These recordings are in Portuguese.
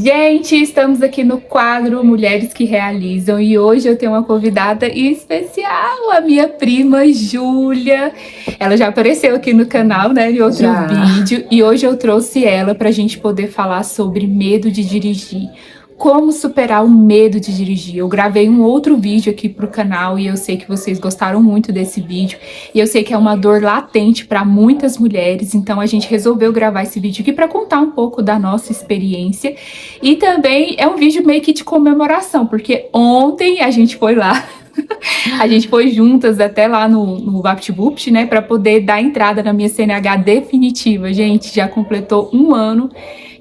Gente, estamos aqui no quadro Mulheres que Realizam e hoje eu tenho uma convidada especial, a minha prima Júlia. Ela já apareceu aqui no canal, né, em outro vídeo, e hoje eu trouxe ela para a gente poder falar sobre medo de dirigir. Como superar o medo de dirigir. Eu gravei um outro vídeo aqui pro canal e eu sei que vocês gostaram muito desse vídeo. E eu sei que é uma dor latente para muitas mulheres, então a gente resolveu gravar esse vídeo aqui para contar um pouco da nossa experiência. E também é um vídeo meio que de comemoração, porque ontem a gente foi lá. A gente foi juntas até lá no VaptVupt, né, para poder dar entrada na minha CNH definitiva. Gente, já completou um ano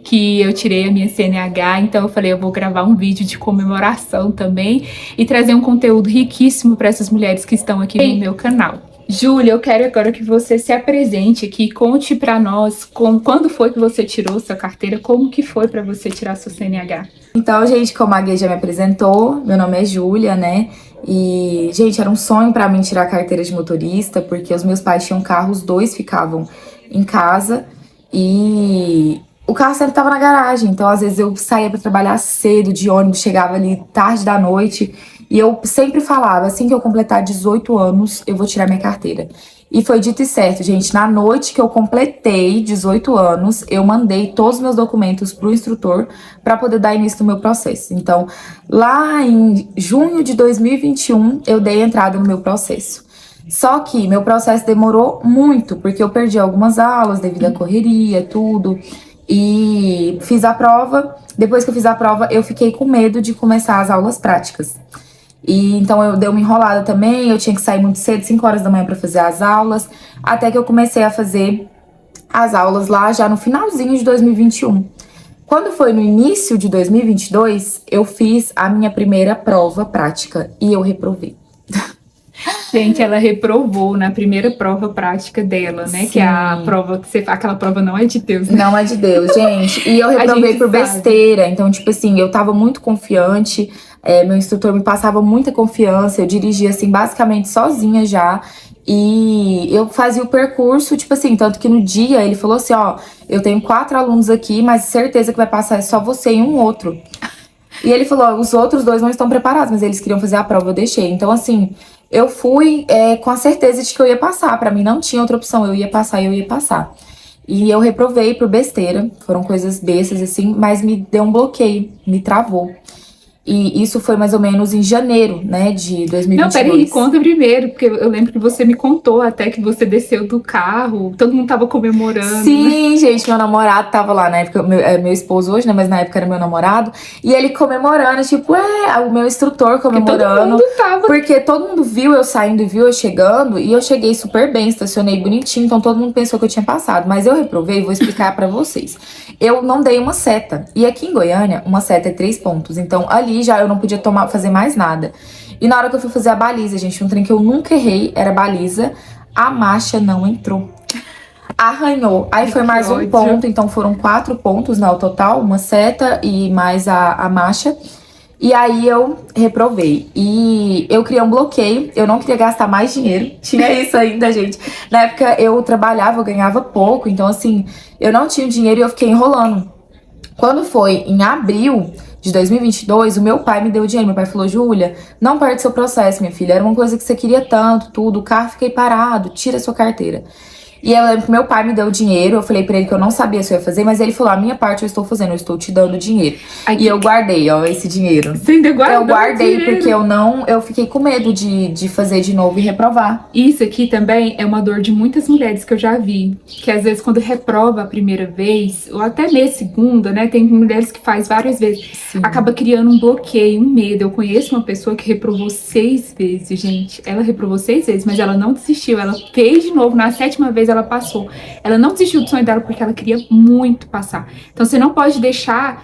que eu tirei a minha CNH, então eu falei, eu vou gravar um vídeo de comemoração também e trazer um conteúdo riquíssimo para essas mulheres que estão aqui no meu canal. Júlia, eu quero agora que você se apresente aqui, conte para nós quando foi que você tirou sua carteira, como que foi para você tirar sua CNH. Então, gente, como a Gui já me apresentou, meu nome é Júlia, né? E, gente, era um sonho pra mim tirar a carteira de motorista, porque os meus pais tinham carro, os dois ficavam em casa e o carro sempre tava na garagem. Então, às vezes eu saía pra trabalhar cedo de ônibus, chegava ali tarde da noite e eu sempre falava, assim que eu completar 18 anos, eu vou tirar minha carteira. E foi dito e certo, gente. Na noite que eu completei 18 anos, eu mandei todos os meus documentos pro instrutor para poder dar início no meu processo. Então, lá em junho de 2021, eu dei entrada no meu processo. Só que meu processo demorou muito, porque eu perdi algumas aulas devido à correria, tudo. E fiz a prova. Depois que eu fiz a prova, eu fiquei com medo de começar as aulas práticas. E então eu dei uma enrolada também, eu tinha que sair muito cedo, 5 horas da manhã para fazer as aulas, até que eu comecei a fazer as aulas lá já no finalzinho de 2021. Quando foi no início de 2022, eu fiz a minha primeira prova prática e eu reprovei. Gente, ela reprovou na primeira prova prática dela, né? Sim. Que é a prova que você faz. Aquela prova não é de Deus, né? Não é de Deus, gente. E eu reprovei por besteira. Então, tipo assim, eu tava muito confiante. Meu instrutor me passava muita confiança. Eu dirigia, assim, basicamente sozinha já. E eu fazia o percurso, tipo assim, tanto que no dia ele falou assim, ó, eu tenho 4 alunos aqui, mas certeza que vai passar só você e um outro. E ele falou, ó, os outros 2 não estão preparados, mas eles queriam fazer a prova, eu deixei. Então, assim, eu fui com a certeza de que eu ia passar. Pra mim não tinha outra opção, eu ia passar e eu ia passar. E eu reprovei por besteira, foram coisas bestas assim, mas me deu um bloqueio, me travou. E isso foi mais ou menos em janeiro, né, de 2022. Não, peraí, conta primeiro, porque eu lembro que você me contou até que você desceu do carro, todo mundo tava comemorando. Sim, né? Gente, meu namorado tava lá, na época, meu esposo hoje, né, mas na época era meu namorado, e ele comemorando, tipo, o meu instrutor comemorando. Todo mundo tava. Porque todo mundo viu eu saindo e viu eu chegando, e eu cheguei super bem, estacionei bonitinho, então todo mundo pensou que eu tinha passado, mas eu reprovei, vou explicar pra vocês. Eu não dei uma seta, e aqui em Goiânia, uma seta é 3 pontos, então ali já eu não podia fazer mais nada. E na hora que eu fui fazer a baliza, gente, um trem que eu nunca errei era a baliza, a marcha não entrou. Arranhou. Aí foi mais um ponto, então foram 4 pontos no total, uma seta e mais a marcha. E aí eu reprovei. E eu criei um bloqueio, eu não queria gastar mais dinheiro. Tinha isso ainda, gente. Na época eu trabalhava, eu ganhava pouco, então assim, eu não tinha dinheiro e eu fiquei enrolando. Quando foi em abril de 2022, o meu pai me deu dinheiro. Meu pai falou, Júlia, não perde seu processo, minha filha. Era uma coisa que você queria tanto, tudo. O carro fiquei parado, tira sua carteira. E eu lembro que meu pai me deu dinheiro, eu falei pra ele que eu não sabia se eu ia fazer, mas ele falou, a minha parte eu estou fazendo, eu estou te dando dinheiro. E eu guardei, ó, esse dinheiro. Você ainda guardou? Eu guardei porque eu fiquei com medo de fazer de novo e reprovar. Isso aqui também é uma dor de muitas mulheres que eu já vi, que às vezes quando reprova a primeira vez, ou até mesmo segunda, né, tem mulheres que faz várias vezes, sim, acaba criando um bloqueio, um medo. Eu conheço uma pessoa que reprovou 6 vezes, gente. Ela reprovou 6 vezes, mas ela não desistiu, ela fez de novo, na 7ª vez ela passou. Ela não desistiu do sonho dela porque ela queria muito passar. Então você não pode deixar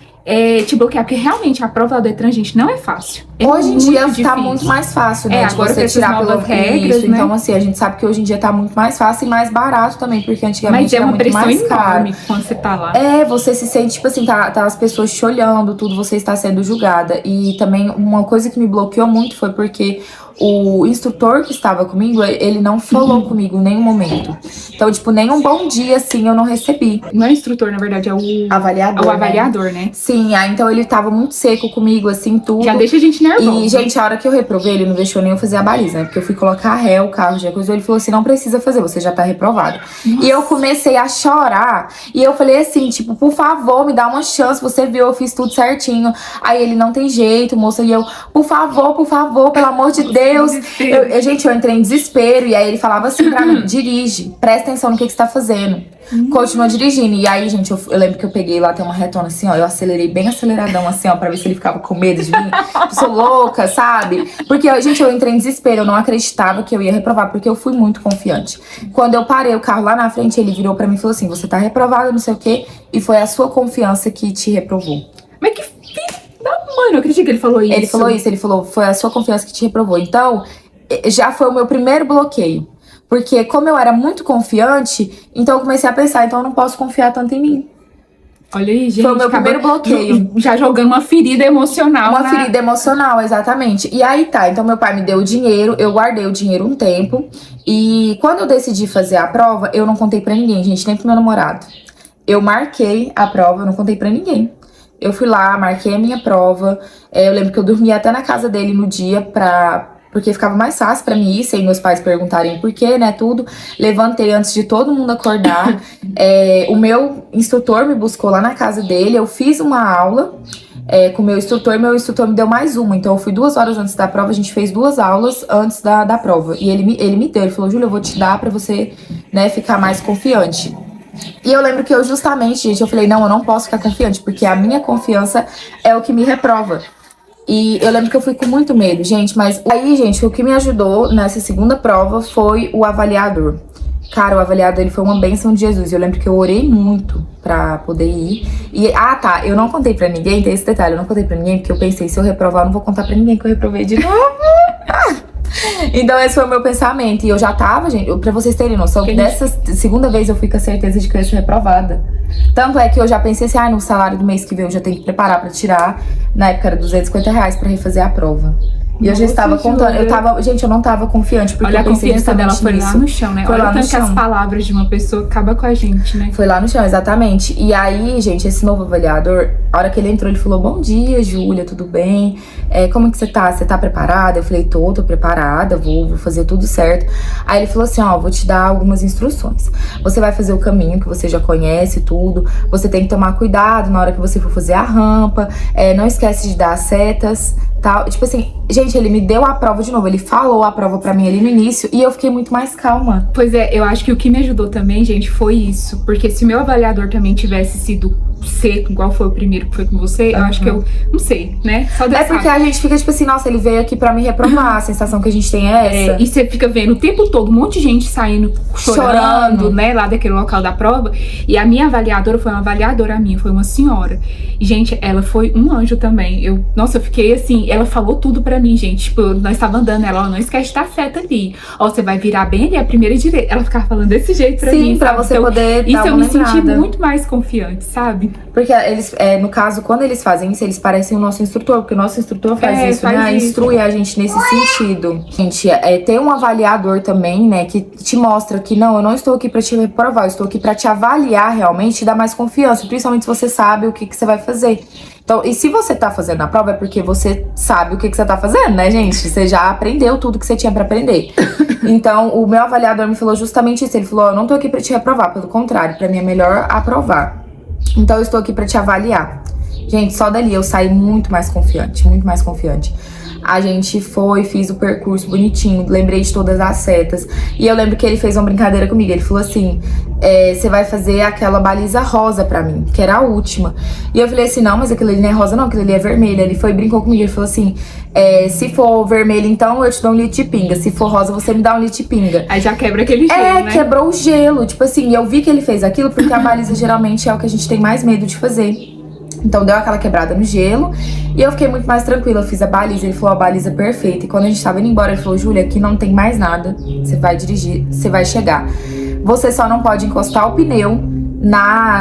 te bloquear, porque realmente a prova do Detran, gente, não é fácil. Hoje em dia tá muito mais fácil, né? De agora você tirar pelas regras, né? Então, assim, a gente sabe que hoje em dia tá muito mais fácil e mais barato também, porque antigamente era muito mais caro. Mas é uma pressão enorme quando você tá lá. Você se sente, tipo assim, tá as pessoas te olhando, tudo, você está sendo julgada. E também uma coisa que me bloqueou muito foi porque o instrutor que estava comigo, ele não falou comigo em nenhum momento. Então, tipo, nem um bom dia, assim, eu não recebi. Não é instrutor, na verdade, é o avaliador. É o avaliador, né? Sim, aí então ele tava muito seco comigo, assim, tudo. Já deixa a gente nervosa. E, gente, a hora que eu reprovei, ele não deixou nem eu fazer a baliza, né? Porque eu fui colocar ré, o carro já coisou. Ele falou assim, não precisa fazer, você já tá reprovado. Nossa. E eu comecei a chorar. E eu falei assim, tipo, por favor, me dá uma chance. Você viu, eu fiz tudo certinho. Aí ele, não tem jeito, moça. E eu, por favor, pelo amor de Deus. Gente, eu entrei em desespero. E aí ele falava assim pra mim, dirige, presta atenção no que você tá fazendo. Continua dirigindo. E aí, gente, eu lembro que eu peguei lá, tem uma retona assim, ó. Eu acelerei bem aceleradão, assim, ó, pra ver se ele ficava com medo de mim. Eu sou louca, sabe? Porque, gente, eu entrei em desespero. Eu não acreditava que eu ia reprovar, porque eu fui muito confiante. Quando eu parei o carro lá na frente, ele virou pra mim e falou assim: você tá reprovada, não sei o quê. E foi a sua confiança que te reprovou. Mas que filho da mãe, não acredito que ele falou isso. Ele falou isso, ele falou, foi a sua confiança que te reprovou. Então, já foi o meu primeiro bloqueio. Porque como eu era muito confiante, então eu comecei a pensar, então eu não posso confiar tanto em mim. Olha aí, gente. Foi o meu primeiro bloqueio. Já jogando uma ferida emocional. Uma ferida emocional, exatamente. E aí tá, então meu pai me deu o dinheiro, eu guardei o dinheiro um tempo. E quando eu decidi fazer a prova, eu não contei pra ninguém, gente, nem pro meu namorado. Eu marquei a prova, eu não contei pra ninguém. Eu fui lá, marquei a minha prova. Eu lembro que eu dormia até na casa dele no dia porque ficava mais fácil pra mim ir, sem meus pais perguntarem por quê, né, tudo. Levantei antes de todo mundo acordar. O meu instrutor me buscou lá na casa dele, eu fiz uma aula com o meu instrutor me deu mais uma. Então eu fui 2 horas antes da prova, a gente fez 2 aulas antes da prova. E ele me deu, ele falou, Júlia, eu vou te dar pra você, né, ficar mais confiante. E eu lembro que eu justamente, gente, eu falei, não, eu não posso ficar confiante, porque a minha confiança é o que me reprova. E eu lembro que eu fui com muito medo, gente, mas aí, gente, o que me ajudou nessa segunda prova foi o avaliador. Cara, o avaliador, ele foi uma bênção de Jesus. Eu lembro que eu orei muito pra poder ir. E, tá, eu não contei pra ninguém, tem esse detalhe, eu não contei pra ninguém, porque eu pensei, se eu reprovar, eu não vou contar pra ninguém que eu reprovei de novo. Então esse foi o meu pensamento. E eu já tava, gente, pra vocês terem noção, dessa segunda vez eu fui com a certeza de que eu ia ser reprovada. Tanto é que eu já pensei assim, no salário do mês que vem eu já tenho que preparar pra tirar. Na época era R$250 pra refazer a prova. E eu já estava contando, eu não tava confiante, porque olha, eu pensei a confiança dela foi nisso. lá no chão, né? Foi olha lá no chão. Que as palavras de uma pessoa acabam com a gente, né? Foi lá no chão, exatamente. E aí, gente, esse novo avaliador, a hora que ele entrou, ele falou, bom dia, Júlia, tudo bem? Como que você tá? Você tá preparada? Eu falei, tô preparada, vou fazer tudo certo. Aí ele falou assim, vou te dar algumas instruções. Você vai fazer o caminho que você já conhece, tudo. Você tem que tomar cuidado na hora que você for fazer a rampa. Não esquece de dar as setas, tal. Tipo assim, gente, ele me deu a prova de novo. Ele falou a prova pra mim ali no início e eu fiquei muito mais calma. Pois eu acho que o que me ajudou também, gente, foi isso. Porque se meu avaliador também tivesse sido seco, igual foi o primeiro que foi com você, eu acho que eu, não sei, né? Só Deus porque sabe. a gente fica tipo assim, nossa, ele veio aqui pra me reprovar. A sensação que a gente tem é essa. E você fica vendo o tempo todo um monte de gente saindo chorando, né? Lá daquele local da prova. E a minha avaliadora foi uma avaliadora minha, foi uma senhora. E, gente, ela foi um anjo também. Nossa, eu fiquei assim, ela falou tudo pra mim, gente. Tipo, nós tava andando, ela, não esquece de dar seta ali. Você vai virar bem ali, a primeira direita. Ela ficava falando desse jeito pra mim. Sim, pra você poder dar isso eu uma me senti muito mais confiante, sabe? Porque eles, no caso, quando eles fazem isso, eles parecem o nosso instrutor. Porque o nosso instrutor faz isso, né? Instrui a gente nesse sentido. Gente, tem um avaliador também, né? Que te mostra que, não, eu não estou aqui pra te reprovar. Eu estou aqui pra te avaliar realmente e dar mais confiança. Principalmente se você sabe o que você vai fazer. Então, e se você tá fazendo a prova é porque você sabe o que você tá fazendo, né, gente? Você já aprendeu tudo que você tinha pra aprender. Então, o meu avaliador me falou justamente isso. Ele falou, eu não tô aqui pra te reprovar, pelo contrário, pra mim é melhor aprovar. Então, eu estou aqui pra te avaliar. Gente, só dali eu saí muito mais confiante, muito mais confiante. A gente fiz o percurso bonitinho, lembrei de todas as setas. E eu lembro que ele fez uma brincadeira comigo. Ele falou assim, você vai fazer aquela baliza rosa pra mim, que era a última. E eu falei assim, não, mas aquilo ali não é rosa não, aquilo ali é vermelho. Ele brincou comigo, ele falou assim, se for vermelho então eu te dou um litro de pinga. Se for rosa você me dá um litro de pinga. Aí já quebra aquele gelo, né? Quebrou o gelo. Tipo assim, eu vi que ele fez aquilo porque a baliza geralmente é o que a gente tem mais medo de fazer. Então deu aquela quebrada no gelo e eu fiquei muito mais tranquila. Eu fiz a baliza, ele falou a baliza perfeita. E quando a gente tava indo embora, ele falou, Júlia, aqui não tem mais nada. Você vai dirigir, você vai chegar. Você só não pode encostar o pneu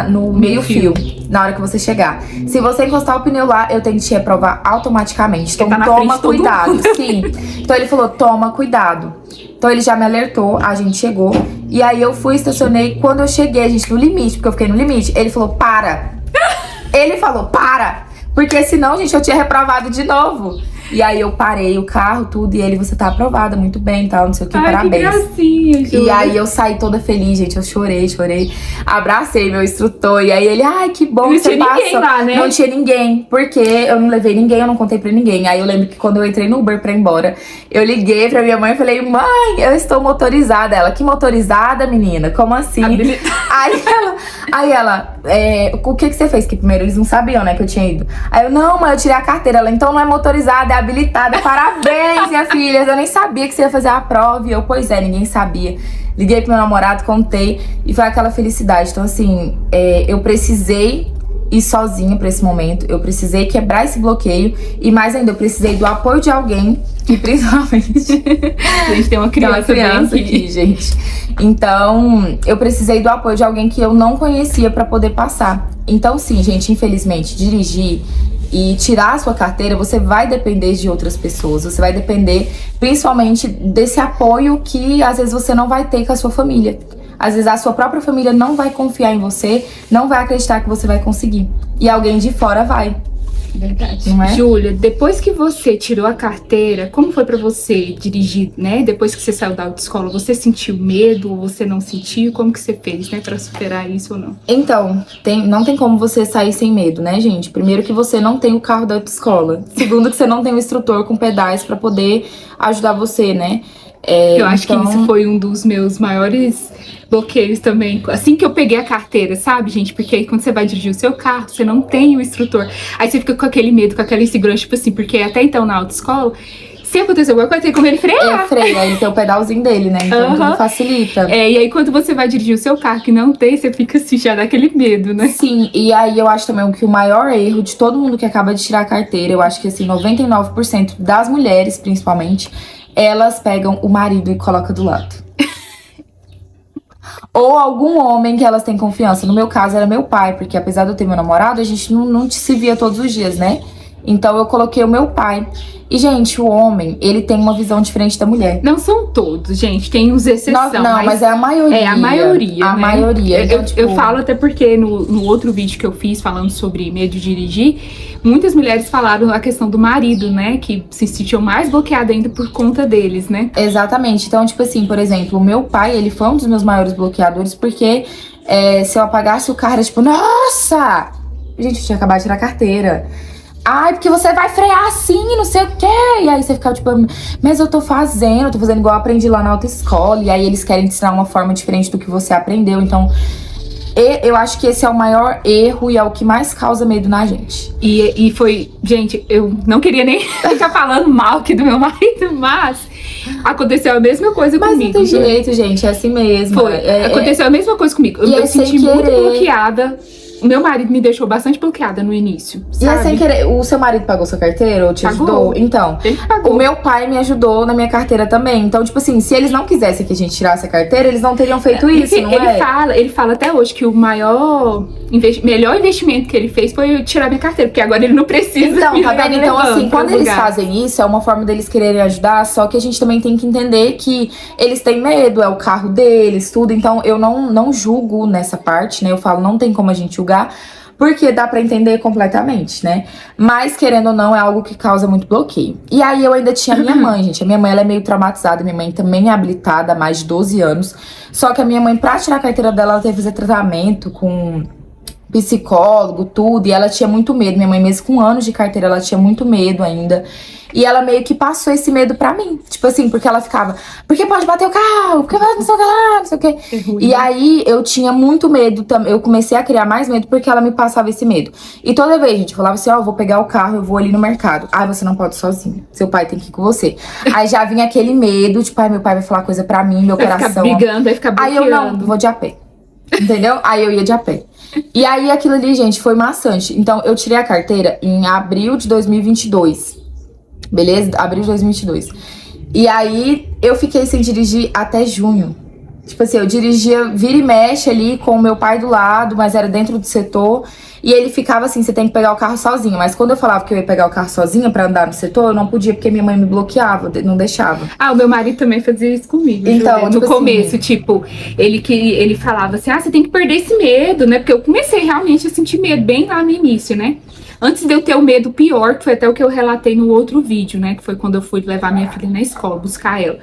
no meio-fio. na hora que você chegar. Se você encostar o pneu lá, eu tenho que te reprovar automaticamente. Então tá toma cuidado. Sim. Então ele falou, toma cuidado. Então ele já me alertou, a gente chegou. E aí eu fui, estacionei. Quando eu cheguei, a gente, no limite, porque eu fiquei no limite, ele falou, para. Ele falou, para. Porque senão, gente, eu tinha reprovado de novo. E aí eu parei o carro, tudo, e ele, você tá aprovada, muito bem, tal, não sei o que, parabéns. Que gracinha, Júlia. E aí eu saí toda feliz, gente, eu chorei. Abracei meu instrutor, e aí ele, ai, que bom que você passou. Não tinha ninguém lá, né? Não tinha ninguém, porque eu não levei ninguém, eu não contei pra ninguém. Aí eu lembro que quando eu entrei no Uber pra ir embora, eu liguei pra minha mãe e falei, mãe, eu estou motorizada. Ela, que motorizada, menina? Como assim? Aí ela, o que você fez? Que primeiro eles não sabiam, né, que eu tinha ido. Aí eu, não, mãe, eu tirei a carteira. Ela, então não é motorizada, é habilitada. Parabéns, minha filha. Eu nem sabia que você ia fazer a prova. E eu, pois é, ninguém sabia. Liguei pro meu namorado, contei. E foi aquela felicidade. Então, assim, eu precisei ir sozinha pra esse momento. Eu precisei quebrar esse bloqueio. E mais ainda, eu precisei do apoio de alguém. E principalmente... A gente tem uma criança aqui, gente. Então, eu precisei do apoio de alguém que eu não conhecia pra poder passar. Então, sim, gente, infelizmente, dirigir e tirar a sua carteira, você vai depender de outras pessoas. Você vai depender, principalmente, desse apoio que, às vezes, você não vai ter com a sua família. Às vezes, a sua própria família não vai confiar em você, não vai acreditar que você vai conseguir. E alguém de fora vai. Verdade. Não é? Júlia, depois que você tirou a carteira, como foi pra você dirigir, né? Depois que você saiu da autoescola, você sentiu medo ou você não sentiu? Como que você fez, né? Pra superar isso ou não? Então, não tem como você sair sem medo, né, gente? Primeiro que você não tem o carro da autoescola. Segundo que você não tem um instrutor com pedais pra poder ajudar você, né? Eu acho que isso foi um dos meus maiores bloqueios também. Assim que eu peguei a carteira, sabe, gente? Porque aí quando você vai dirigir o seu carro, você não tem o instrutor. Aí você fica com aquele medo, com aquela insegurança, tipo assim, porque até então na autoescola, se acontecer alguma coisa, tem como ele frear. Freia, ele tem o pedalzinho dele, né? Então tudo facilita. E aí quando você vai dirigir o seu carro que não tem, você fica assim, já dá aquele medo, né? Sim, e aí eu acho também que o maior erro de todo mundo que acaba de tirar a carteira, eu acho que assim, 99% das mulheres, principalmente, elas pegam o marido e colocam do lado. Ou algum homem que elas têm confiança. No meu caso, era meu pai, porque apesar de eu ter meu namorado, a gente não se via todos os dias, né? Então eu coloquei o meu pai. E, gente, o homem, ele tem uma visão diferente da mulher. Não são todos, gente. Tem uns exceções. Não, mas é a maioria. É a maioria, a né? maioria. Então, eu falo até porque no outro vídeo que eu fiz falando sobre medo de dirigir, muitas mulheres falaram a questão do marido, né? Que se sentiam mais bloqueadas ainda por conta deles, né? Exatamente. Então, tipo assim, por exemplo, o meu pai, ele foi um dos meus maiores bloqueadores, porque se eu apagasse o carro, era tipo, nossa! Gente, eu tinha acabado de tirar a carteira. Ai, porque você vai frear assim, não sei o quê. E aí você ficava tipo, mas eu tô fazendo igual eu aprendi lá na autoescola. E aí eles querem te ensinar uma forma diferente do que você aprendeu. Então, eu acho que esse é o maior erro e é o que mais causa medo na gente. E foi, gente, eu não queria nem ficar falando mal aqui do meu marido, mas aconteceu a mesma coisa comigo. Mas não tem jeito, gente, é assim mesmo. Aconteceu a mesma coisa comigo. Eu me senti muito bloqueada. O meu marido me deixou bastante bloqueada no início, sabe? E é sem querer. O seu marido pagou sua carteira ou te ajudou? Então, ele pagou. O meu pai me ajudou na minha carteira também. Então, tipo assim, se eles não quisessem que a gente tirasse a carteira, eles não teriam feito isso, não Ele fala até hoje que o melhor investimento que ele fez foi tirar minha carteira, porque agora ele não precisa. Então, tá vendo? Então, assim, quando eles fazem isso, é uma forma deles quererem ajudar, só que a gente também tem que entender que eles têm medo, é o carro deles, tudo. Então, eu não julgo nessa parte, né? Eu falo, não tem como a gente julgar, porque dá pra entender completamente, né? Mas, querendo ou não, é algo que causa muito bloqueio. E aí, eu ainda tinha a minha mãe, gente. A minha mãe, ela é meio traumatizada. Minha mãe também é habilitada há mais de 12 anos. Só que a minha mãe, pra tirar a carteira dela, ela teve que fazer tratamento com psicólogo, tudo. E ela tinha muito medo. Minha mãe, mesmo com anos de carteira, ela tinha muito medo ainda. E ela meio que passou esse medo pra mim. Tipo assim, porque ela ficava, porque pode bater o carro, porque pode não sei o que lá, não sei o que. E aí eu tinha muito medo também. Eu comecei a criar mais medo porque ela me passava esse medo. E toda vez, gente, eu falava assim, eu vou pegar o carro, eu vou ali no mercado. Ai, você não pode ir sozinha. Seu pai tem que ir com você. Aí já vinha aquele medo, tipo, meu pai vai falar coisa pra mim, meu coração. Vai ficar brigando, vai ficar bloqueando. Aí eu não, vou de a pé. Entendeu? Aí eu ia de a pé. E aí aquilo ali, gente, foi maçante. Então eu tirei a carteira em abril de 2022. Beleza? Abril de 2022. E aí, eu fiquei sem dirigir até junho. Tipo assim, eu dirigia vira e mexe ali com o meu pai do lado, mas era dentro do setor. E ele ficava assim, você tem que pegar o carro sozinho. Mas quando eu falava que eu ia pegar o carro sozinha pra andar no setor, eu não podia, porque minha mãe me bloqueava, não deixava. Ah, o meu marido também fazia isso comigo. Então, Júlia. tipo No assim, começo, tipo, ele falava assim, você tem que perder esse medo, né? Porque eu comecei realmente a sentir medo bem lá no início, né? Antes de eu ter o medo pior, que foi até o que eu relatei no outro vídeo, né? Que foi quando eu fui levar minha filha na escola, buscar ela.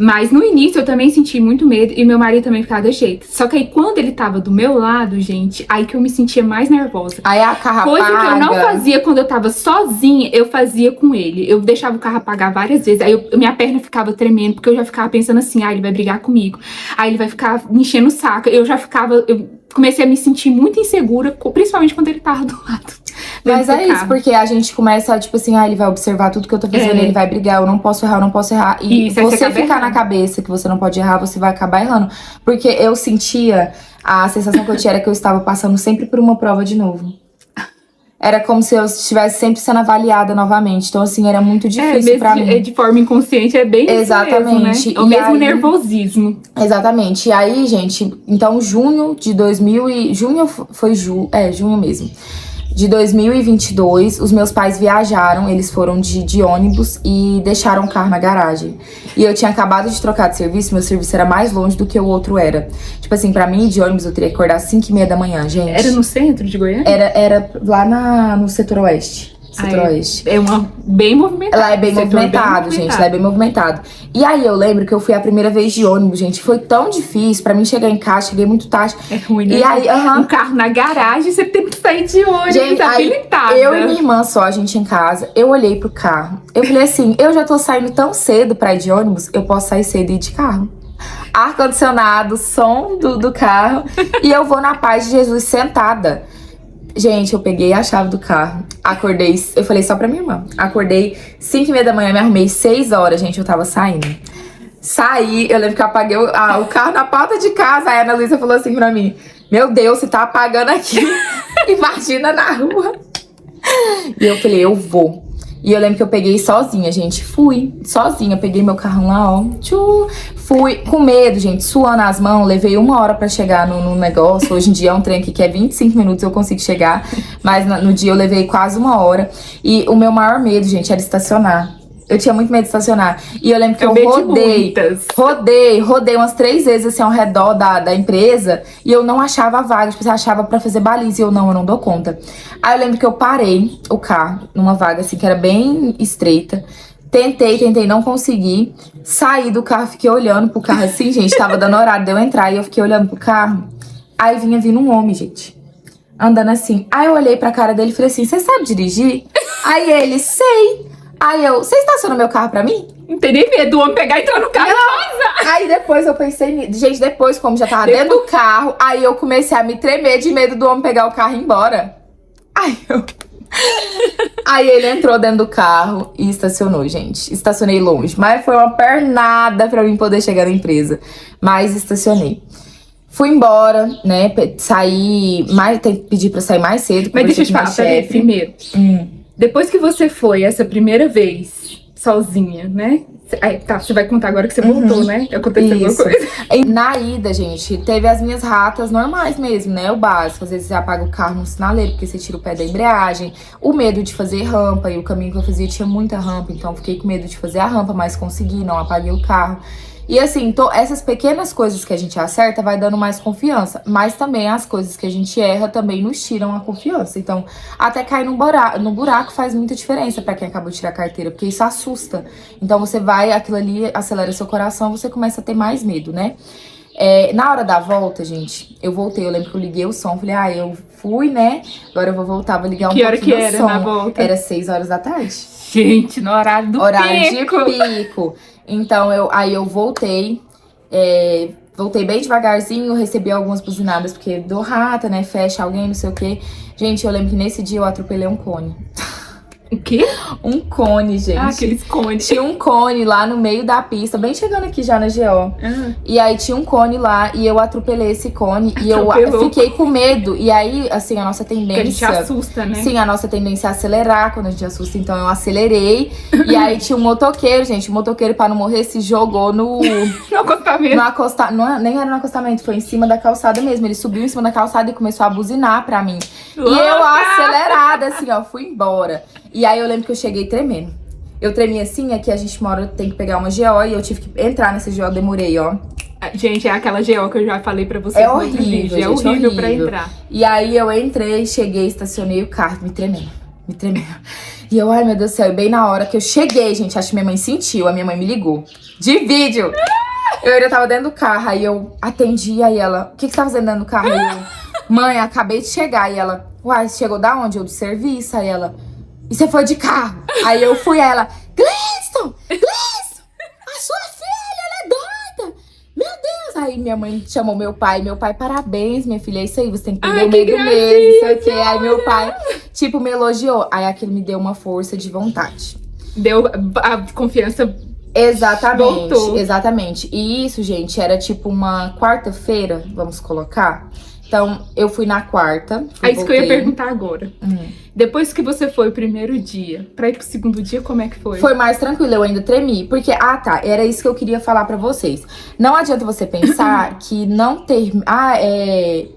Mas no início eu também senti muito medo e meu marido também ficava de jeito. Só que aí quando ele tava do meu lado, gente, aí que eu me sentia mais nervosa. Aí a carro Coisa apaga. que eu não fazia quando eu tava sozinha, eu fazia com ele. Eu deixava o carro apagar várias vezes. Aí minha perna ficava tremendo, porque eu já ficava pensando assim, ele vai brigar comigo. Aí ele vai ficar me enchendo o saco. Eu comecei a me sentir muito insegura, principalmente quando ele tava do lado. Mas é isso, porque a gente começa, tipo assim, ele vai observar tudo que eu tô fazendo, ele vai brigar, eu não posso errar, eu não posso errar. E isso, você ficar na cabeça que você não pode errar, você vai acabar errando. Porque eu sentia, a sensação que eu tinha era que eu estava passando sempre por uma prova de novo. Era como se eu estivesse sempre sendo avaliada novamente. Então, assim, era muito difícil pra mim. De forma inconsciente, é bem exatamente. Isso mesmo, né? O mesmo nervosismo. Exatamente. E aí, gente, então, junho de 2000 e... Junho foi junho mesmo. De 2022, os meus pais viajaram, eles foram de ônibus e deixaram o carro na garagem. E eu tinha acabado de trocar de serviço, meu serviço era mais longe do que o outro era. Tipo assim, pra mim, de ônibus, eu teria que acordar às 5h30 da manhã, gente. Era no centro de Goiânia? Era lá no setor oeste. Centro-Oeste. É bem movimentado. Lá é bem movimentado, gente. Lá é bem movimentado. E aí eu lembro que eu fui a primeira vez de ônibus, gente. Foi tão difícil pra mim chegar em casa. Cheguei muito tarde. É ruim, né? E aí, um carro na garagem, você tem que sair de ônibus, gente, habilitada. Eu e minha irmã só, a gente em casa. Eu olhei pro carro. Eu falei assim, eu já tô saindo tão cedo pra ir de ônibus, eu posso sair cedo e ir de carro. Ar-condicionado, som do carro. E eu vou na paz de Jesus sentada. Gente, eu peguei a chave do carro, acordei, eu falei só pra minha irmã, acordei 5h30 da manhã, me arrumei 6 horas, gente, eu tava saindo. Saí, eu lembro que eu apaguei o carro na porta de casa, aí a Ana Luísa falou assim pra mim, meu Deus, você tá apagando aqui, imagina na rua. E eu falei, eu vou. E eu lembro que eu peguei sozinha, gente. Fui sozinha, peguei meu carrão lá, ó. Fui com medo, gente, suando as mãos. Levei 1 hora pra chegar no negócio. Hoje em dia é um trem aqui que é 25 minutos, eu consigo chegar. Mas no dia eu levei quase 1 hora. E o meu maior medo, gente, era estacionar. Eu tinha muito medo de estacionar. E eu lembro que eu rodei umas 3 vezes assim ao redor da empresa. E eu não achava a vaga. Tipo, eu achava pra fazer baliza. E eu não dou conta. Aí eu lembro que eu parei o carro numa vaga assim que era bem estreita. Tentei, não consegui. Saí do carro, fiquei olhando pro carro assim, gente. Tava dando horário de eu entrar. E eu fiquei olhando pro carro. Aí vinha vindo um homem, gente. Andando assim. Aí eu olhei pra cara dele e falei assim, você sabe dirigir? Aí ele, sei. Aí você estaciona meu carro pra mim? Não tem nem medo do homem pegar e entrar no carro. Aí depois eu pensei, gente, depois como já tava dentro do carro, aí eu comecei a me tremer de medo do homem pegar o carro e ir embora. Aí ele entrou dentro do carro e estacionou, gente. Estacionei longe, mas foi uma pernada pra mim poder chegar na empresa. Mas estacionei. Fui embora, né, pedi pra sair mais cedo. Mas deixa eu te falar, peraí, primeiro. Depois que você foi essa primeira vez sozinha, né? Você vai contar agora que você voltou, né? Aconteceu alguma coisa. E na ida, gente, teve as minhas ratas normais mesmo, né? O básico. Às vezes você apaga o carro no sinaleiro porque você tira o pé da embreagem. O medo de fazer rampa. E o caminho que eu fazia tinha muita rampa. Então fiquei com medo de fazer a rampa, mas consegui, não apaguei o carro. E assim, essas pequenas coisas que a gente acerta vai dando mais confiança. Mas também as coisas que a gente erra também nos tiram a confiança. Então, até cair no buraco faz muita diferença pra quem acabou de tirar a carteira. Porque isso assusta. Então você vai, aquilo ali acelera seu coração, você começa a ter mais medo, né? Na hora da volta, gente, eu voltei. Eu lembro que eu liguei o som. Falei, eu fui, né? Agora eu vou voltar, vou ligar um pouquinho o som. Que hora que era na volta? Era 6 horas da tarde. Gente, no horário do pico. De pico. Então, eu voltei, voltei bem devagarzinho, recebi algumas buzinadas, porque dou rata, né, fecha alguém, não sei o quê. Gente, eu lembro que nesse dia eu atropelei um cone. O quê? Um cone, gente. Ah, aqueles cones. Tinha um cone lá no meio da pista, bem chegando aqui já na GO. E aí tinha um cone lá e eu atropelei esse cone e eu fiquei com medo. E aí, assim, a nossa tendência... Porque a gente assusta, né? Sim, a nossa tendência é acelerar quando a gente assusta. Então eu acelerei. E aí tinha um motoqueiro, gente. O motoqueiro, pra não morrer, se jogou no... No acostamento. Nem era no acostamento, foi em cima da calçada mesmo. Ele subiu em cima da calçada e começou a buzinar pra mim. Louca! E eu acelerada, assim, ó, fui embora. E aí eu lembro que eu cheguei tremendo. Eu tremi assim, aqui a gente mora, tem que pegar uma GO e eu tive que entrar nessa GO, demorei, ó. Gente, é aquela GO que eu já falei pra vocês. É horrível, gente, é horrível pra entrar. E aí eu entrei, cheguei, estacionei o carro, me tremendo. E eu, ai meu Deus do céu, e bem na hora que eu cheguei, gente, acho que minha mãe sentiu, a minha mãe me ligou. De vídeo! Eu ainda tava dentro do carro, aí eu atendi, aí ela, o que você tá fazendo dentro do carro? Aí eu, mãe, acabei de chegar. E ela, uai, chegou da onde? Eu, do serviço. Aí ela, e você foi de carro? Aí eu fui, ela, Gleison, a sua filha, ela é doida. Meu Deus. Aí minha mãe chamou meu pai, parabéns, minha filha, é isso aí, você tem que perder o medo mesmo, não sei o quê. Aí meu pai, tipo, me elogiou. Aí aquilo me deu uma força de vontade. Deu a confiança. Exatamente, voltou. Exatamente. E isso, gente, era tipo uma quarta-feira, vamos colocar. Então, eu fui na quarta. É isso que eu ia perguntar agora. Depois que você foi o primeiro dia, pra ir pro segundo dia, como é que foi? Foi mais tranquilo, eu ainda tremi. Porque, era isso que eu queria falar pra vocês. Não adianta você pensar que não ter...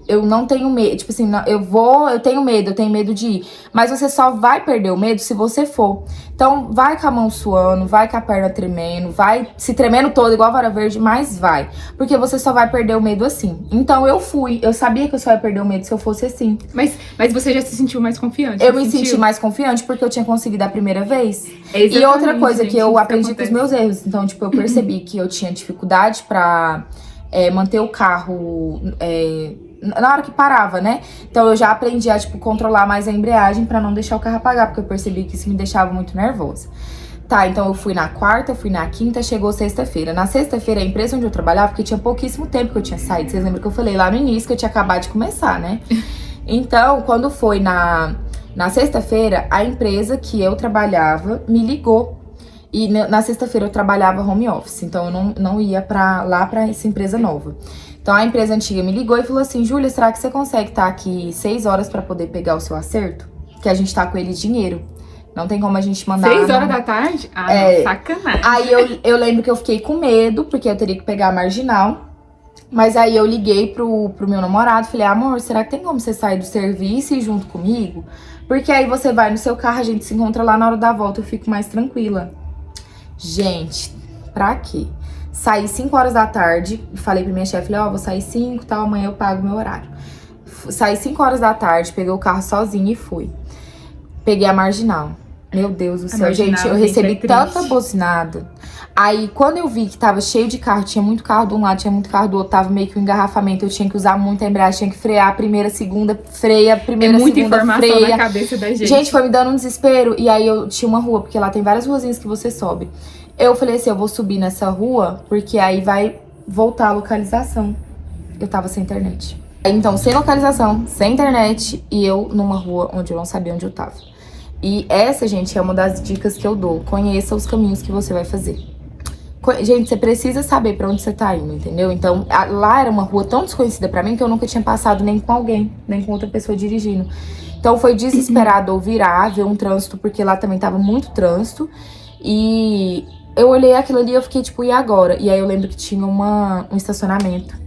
eu não tenho medo. Tipo assim, não, eu tenho medo de ir. Mas você só vai perder o medo se você for. Então, vai com a mão suando, vai com a perna tremendo, vai se tremendo todo, igual a vara verde, mas vai. Porque você só vai perder o medo assim. Então, eu fui. Eu sabia que eu só ia perder o medo se eu fosse assim. Mas você já se sentiu mais confiante? Eu me senti mais confiante porque eu tinha conseguido a primeira vez. Exatamente, e outra coisa, gente, que eu aprendi acontece. com os meus erros. Então, tipo, eu percebi que eu tinha dificuldade pra manter o carro na hora que parava, né? Então, eu já aprendi a, tipo, controlar mais a embreagem pra não deixar o carro apagar, porque eu percebi que isso me deixava muito nervosa. Tá, então eu fui na quarta, fui na quinta, chegou sexta-feira. Na sexta-feira, a empresa onde eu trabalhava, porque tinha pouquíssimo tempo que eu tinha saído. Vocês lembram que eu falei lá no início que eu tinha acabado de começar, né? Então, quando foi na sexta-feira, a empresa que eu trabalhava me ligou. E na sexta-feira eu trabalhava home office, então eu não ia lá pra essa empresa nova. Então a empresa antiga me ligou e falou assim, Júlia, será que você consegue estar aqui 6 horas pra poder pegar o seu acerto? Que a gente tá com ele dinheiro. Não tem como a gente mandar... 6 horas da tarde? Não, sacanagem. Aí eu lembro que eu fiquei com medo, porque eu teria que pegar a marginal. Mas aí eu liguei pro meu namorado, falei, amor, será que tem como você sair do serviço e ir junto comigo? Porque aí você vai no seu carro, a gente se encontra lá na hora da volta, eu fico mais tranquila. Gente, pra quê? Saí 5 horas da tarde, falei pra minha chefe, falei, vou sair 5, tal, amanhã eu pago meu horário. Saí 5 horas da tarde, peguei o carro sozinha e fui. Peguei a marginal. Meu Deus do céu, gente, eu recebi tanta buzinada. Aí, quando eu vi que tava cheio de carro, tinha muito carro de um lado, tinha muito carro do outro, tava meio que um engarrafamento, eu tinha que usar muita embreagem, tinha que frear a primeira, segunda, freia, primeira, muita segunda, informação freia. na cabeça da gente. Gente, foi me dando um desespero, e aí eu tinha uma rua, porque lá tem várias ruazinhas que você sobe. Eu falei assim, eu vou subir nessa rua, porque aí vai voltar a localização. Eu tava sem internet. Então, sem localização, sem internet, e eu numa rua onde eu não sabia onde eu tava. E essa, gente, é uma das dicas que eu dou. Conheça os caminhos que você vai fazer. Gente, você precisa saber pra onde você tá indo, entendeu? Então, lá era uma rua tão desconhecida pra mim que eu nunca tinha passado nem com alguém, nem com outra pessoa dirigindo. Então, foi desesperado eu virar, ver um trânsito, porque lá também tava muito trânsito. E eu olhei aquilo ali e eu fiquei tipo, e agora? E aí eu lembro que tinha um estacionamento.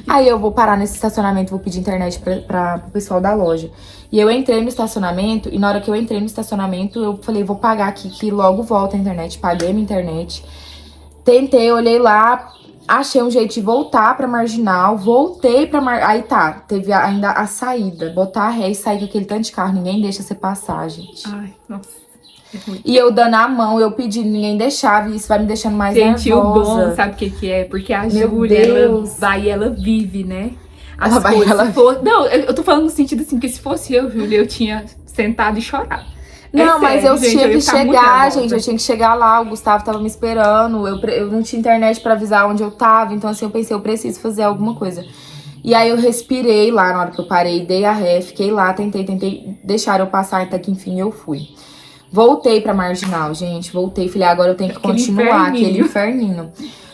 Aí eu vou parar nesse estacionamento, vou pedir internet pro pessoal da loja. E eu entrei no estacionamento, e na hora que eu entrei no estacionamento, eu falei, vou pagar aqui, que logo volta a internet. Paguei a minha internet. Tentei, olhei lá, achei um jeito de voltar pra marginal, voltei pra aí tá, teve ainda a saída, botar a ré e sair com aquele tanto de carro, ninguém deixa você passar, gente. Ai, nossa. E eu dando a mão, eu pedindo, ninguém deixava, e isso vai me deixando mais nervosa. Gente, o bom, sabe o que é? Porque a Júlia, ela vai e ela vive, né? As coisas. Não, eu tô falando no sentido assim, que se fosse eu, Júlia, eu tinha sentado e chorado. Não, mas sério, eu gente, tinha que chegar, gente, eu tinha que chegar lá, o Gustavo tava me esperando, eu não tinha internet pra avisar onde eu tava, então assim, eu pensei, eu preciso fazer alguma coisa. E aí eu respirei lá na hora que eu parei, dei a ré, fiquei lá, tentei deixar eu passar, até que enfim eu fui. Voltei pra Marginal, gente, voltei. Falei, agora eu tenho que continuar, aquele inferninho.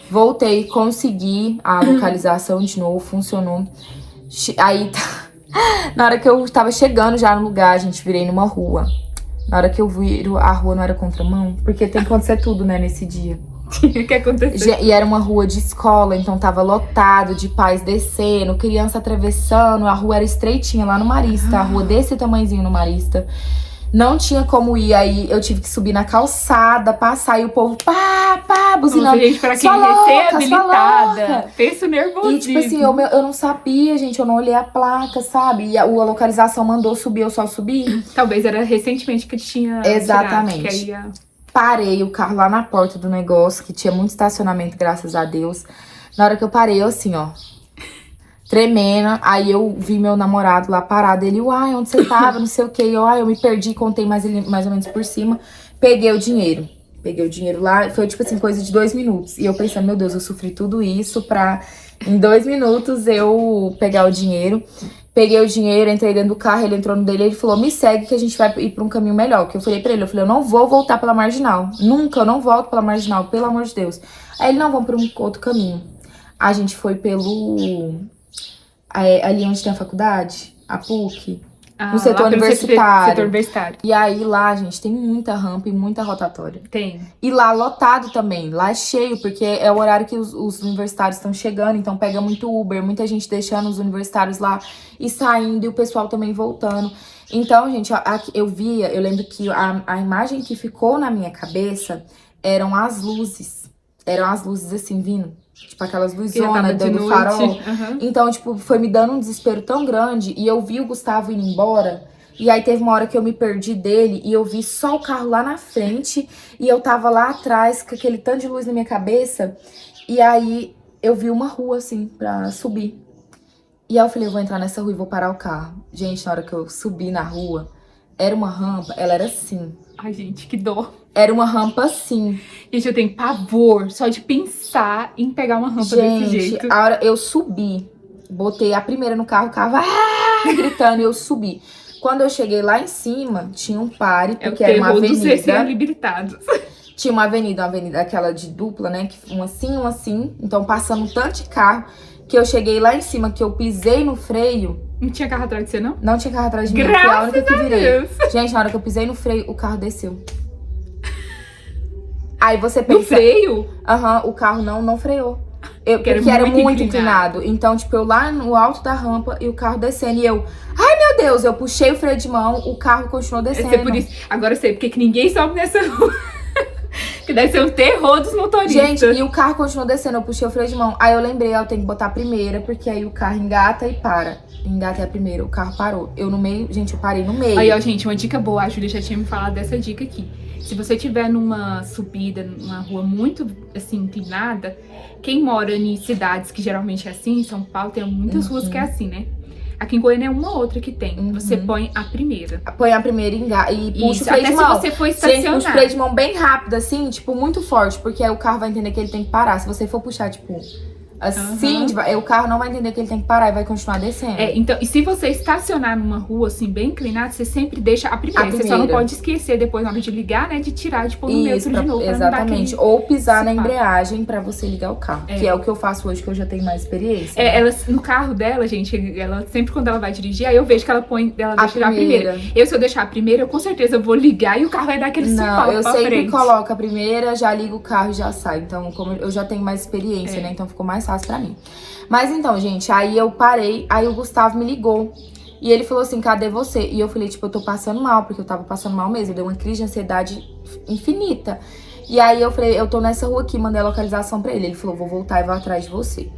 Voltei, consegui a localização de novo, funcionou. Aí, na hora que eu tava chegando já no lugar, a gente virei numa rua. Na hora que eu viro, a rua não era contramão, porque tem que acontecer tudo, né, nesse dia. O que aconteceu? E era uma rua de escola, então tava lotado de pais descendo, criança atravessando, a rua era estreitinha lá no Marista, a rua desse tamanhozinho no Marista. Não tinha como ir, aí eu tive que subir na calçada, passar, e o povo buzinando. Nossa, gente, pra quem recém-habilitada, pensa nervosismo. E tipo assim, eu não sabia, gente, eu não olhei a placa, sabe? E a localização mandou subir, eu só subi. Talvez era recentemente que tinha exatamente. Tirado, que aí Parei o carro lá na porta do negócio, que tinha muito estacionamento, graças a Deus. Na hora que eu parei, eu assim, ó, tremendo. Aí eu vi meu namorado lá parado. Ele, uai, onde você tava? Não sei o que. Eu me perdi, contei mais ou menos por cima. Peguei o dinheiro lá. Foi tipo assim, coisa de 2 minutos. E eu pensando, meu Deus, eu sofri tudo isso pra em 2 minutos eu pegar o dinheiro. Peguei o dinheiro, entrei dentro do carro, ele entrou no dele, ele falou, me segue que a gente vai ir pra um caminho melhor. Que eu falei pra ele, eu não vou voltar pela Marginal. Nunca, eu não volto pela Marginal, pelo amor de Deus. Aí ele, não, vamos pra um outro caminho. A gente foi pelo... ali onde tem a faculdade, a PUC, no setor universitário. E aí lá, gente, tem muita rampa e muita rotatória. Tem. E lá lotado também, lá é cheio, porque é o horário que os universitários estão chegando, então pega muito Uber, muita gente deixando os universitários lá e saindo, e o pessoal também voltando. Então, gente, eu lembro que a imagem que ficou na minha cabeça eram as luzes assim, vindo. Tipo, aquelas luzonas do farol. Uhum. Então, tipo, foi me dando um desespero tão grande. E eu vi o Gustavo indo embora. E aí teve uma hora que eu me perdi dele. E eu vi só o carro lá na frente. E eu tava lá atrás com aquele tanto de luz na minha cabeça. E aí eu vi uma rua, assim, pra subir. E aí eu falei, eu vou entrar nessa rua e vou parar o carro. Gente, na hora que eu subi na rua, era uma rampa, ela era assim. Ai, gente, que dor. Era uma rampa assim. Gente, eu tenho pavor só de pensar em pegar uma rampa desse jeito. A hora eu subi, botei a primeira no carro, o carro gritando, e eu subi. Quando eu cheguei lá em cima, tinha um pare, porque era uma avenida. Tinha uma avenida aquela de dupla, né? Um assim. Então, passando um tanto de carro, que eu cheguei lá em cima, que eu pisei no freio. Não tinha carro atrás de você, não? Não tinha carro atrás de mim, Graças foi a única que virei. Deus. Gente, na hora que eu pisei no freio, o carro desceu. Aí você pensa... No freio? Aham, o carro não freou. Porque era muito inclinado. Então, tipo, eu lá no alto da rampa e o carro descendo. E eu, ai meu Deus, eu puxei o freio de mão, o carro continuou descendo. Por isso. Agora eu sei porque que ninguém sobe nessa rua. Que deve ser o terror dos motoristas. Gente, e o carro continuou descendo, eu puxei o freio de mão. Aí eu lembrei, eu tenho que botar a primeira, porque aí o carro engata e para. Engata é a primeira, o carro parou. Eu no meio, gente, eu parei no meio. Aí, ó, gente, uma dica boa, a Júlia já tinha me falado dessa dica aqui. Se você tiver numa subida, numa rua muito, assim, inclinada, quem mora em cidades que geralmente é assim, em São Paulo, tem muitas ruas que é assim, né? Aqui em Goiânia é uma outra que tem. Você põe a primeira. Põe a primeira e puxa o freio de mão. Até se você for estacionar. Gente, puxa o freio de mão bem rápido, assim, tipo, muito forte. Porque aí o carro vai entender que ele tem que parar. Se você for puxar, tipo... assim, o carro não vai entender que ele tem que parar e vai continuar descendo. Então, e se você estacionar numa rua, assim, bem inclinada, você sempre deixa a primeira. Você só não pode esquecer depois, na hora de ligar, né, de tirar, de pôr no neutro de novo. Exatamente. Ou pisar na embreagem pra você ligar o carro. Que é o que eu faço hoje, que eu já tenho mais experiência. Ela, no carro dela, gente, ela sempre quando ela vai dirigir, aí eu vejo que ela deixa a primeira. Se eu deixar a primeira, eu com certeza vou ligar e o carro vai dar aquele não, eu sempre coloco a primeira, já ligo o carro e já saio. Então, como eu já tenho mais experiência, né, então ficou mais fácil pra mim. Mas então, gente, aí eu parei, aí o Gustavo me ligou. E ele falou assim, cadê você? E eu falei, tipo, eu tô passando mal, porque eu tava passando mal mesmo. Deu uma crise de ansiedade infinita. E aí eu falei, eu tô nessa rua aqui, mandei a localização pra ele. Ele falou, vou voltar e vou atrás de você.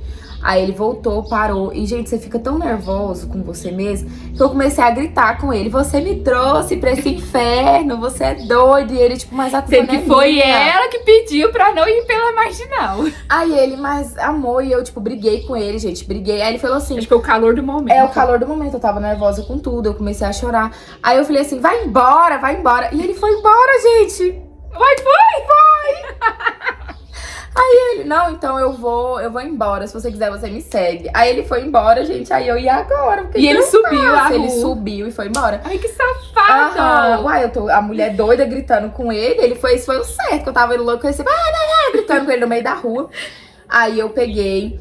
Aí ele voltou, parou. E, gente, você fica tão nervoso com você mesmo que eu comecei a gritar com ele. Você me trouxe pra esse inferno, você é doido. E ele, tipo, mas a culpa não é que foi minha. Ela que pediu pra não ir pela Marginal. Aí ele, mas amor, e eu, tipo, briguei com ele, gente. Briguei. Aí ele falou assim... Acho que foi o calor do momento. É, o calor do momento. Eu tava nervosa com tudo. Eu comecei a chorar. Aí eu falei assim, vai embora, vai embora. E ele foi embora, gente. Foi! Aí Ele, não, então eu vou embora. Se você quiser, você me segue. Aí ele foi embora, gente. Aí eu ia agora. E ele subiu a rua. Ele subiu e foi embora. Ai, que safado! Uai, a mulher doida gritando com ele. Esse foi o certo, que eu tava louco. Eu gritando com ele no meio da rua. Aí eu peguei,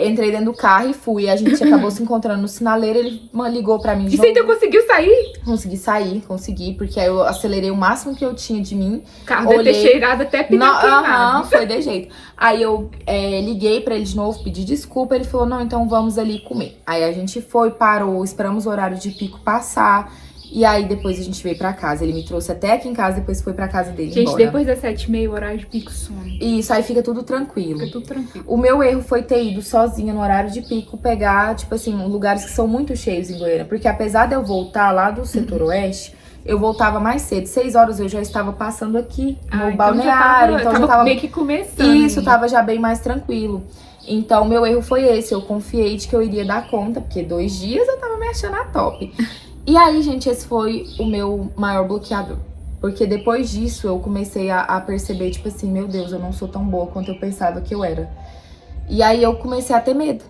entrei dentro do carro e fui. A gente acabou se encontrando no sinaleiro. Ele ligou pra mim. E você ainda conseguiu sair? Consegui, porque aí eu acelerei o máximo que eu tinha de mim. O carro deve ter cheirado até pneu queimado. Foi de jeito. Aí eu liguei pra ele de novo, pedi desculpa. Ele falou, não, então vamos ali comer. Aí a gente foi, parou, esperamos o horário de pico passar. E aí depois a gente veio pra casa. Ele me trouxe até aqui em casa, depois foi pra casa dele. Gente, embora. depois das 7h30, o horário de pico some. Isso, aí fica tudo tranquilo. Fica tudo tranquilo. O meu erro foi ter ido sozinha no horário de pico pegar, tipo assim, lugares que são muito cheios em Goiânia. Porque apesar de eu voltar lá do setor oeste, eu voltava mais cedo. 6 horas eu já estava passando aqui no balneário. Então já tava meio que começando. Isso, tava já bem mais tranquilo. Então, meu erro foi esse. Eu confiei de que eu iria dar conta, porque 2 dias eu tava me achando a top. E aí, gente, esse foi o meu maior bloqueador. Porque depois disso, eu comecei a perceber, tipo assim, meu Deus, eu não sou tão boa quanto eu pensava que eu era. E aí, eu comecei a ter medo.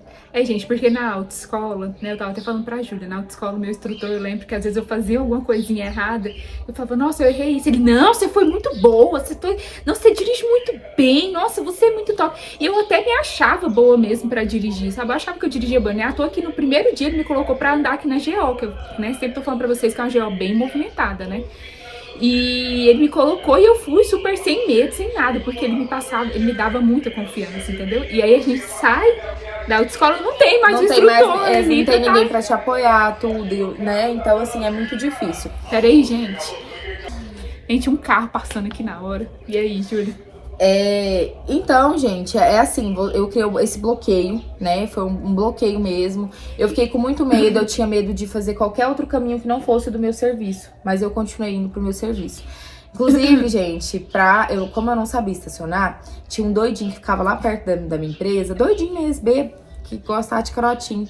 Gente, porque na autoescola, né, eu tava até falando pra Júlia, na autoescola, o meu instrutor, eu lembro que às vezes eu fazia alguma coisinha errada, eu falava, nossa, eu errei isso. Ele, não, você foi muito boa, você dirige muito bem, nossa, você é muito top. E eu até me achava boa mesmo pra dirigir, sabe? Eu achava que eu dirigia bem, né? À toa que no primeiro dia ele me colocou pra andar aqui na GO, que eu, né, sempre tô falando pra vocês que é uma GO bem movimentada, né? E ele me colocou e eu fui super sem medo, sem nada, porque ele me dava muita confiança, entendeu? E aí a gente sai da autoescola, não tem mais instrutor. Não tem ninguém pra te apoiar, tudo, né? Então, assim, é muito difícil. Peraí, gente. Gente, um carro passando aqui na hora. E aí, Júlia? Então, gente, é assim, eu criei esse bloqueio, né? Foi um bloqueio mesmo. Eu fiquei com muito medo, eu tinha medo de fazer qualquer outro caminho que não fosse do meu serviço. Mas eu continuei indo pro meu serviço. Inclusive, gente, como eu não sabia estacionar, tinha um doidinho que ficava lá perto da minha empresa, doidinho mesmo, bebo, que gostava de carotinho.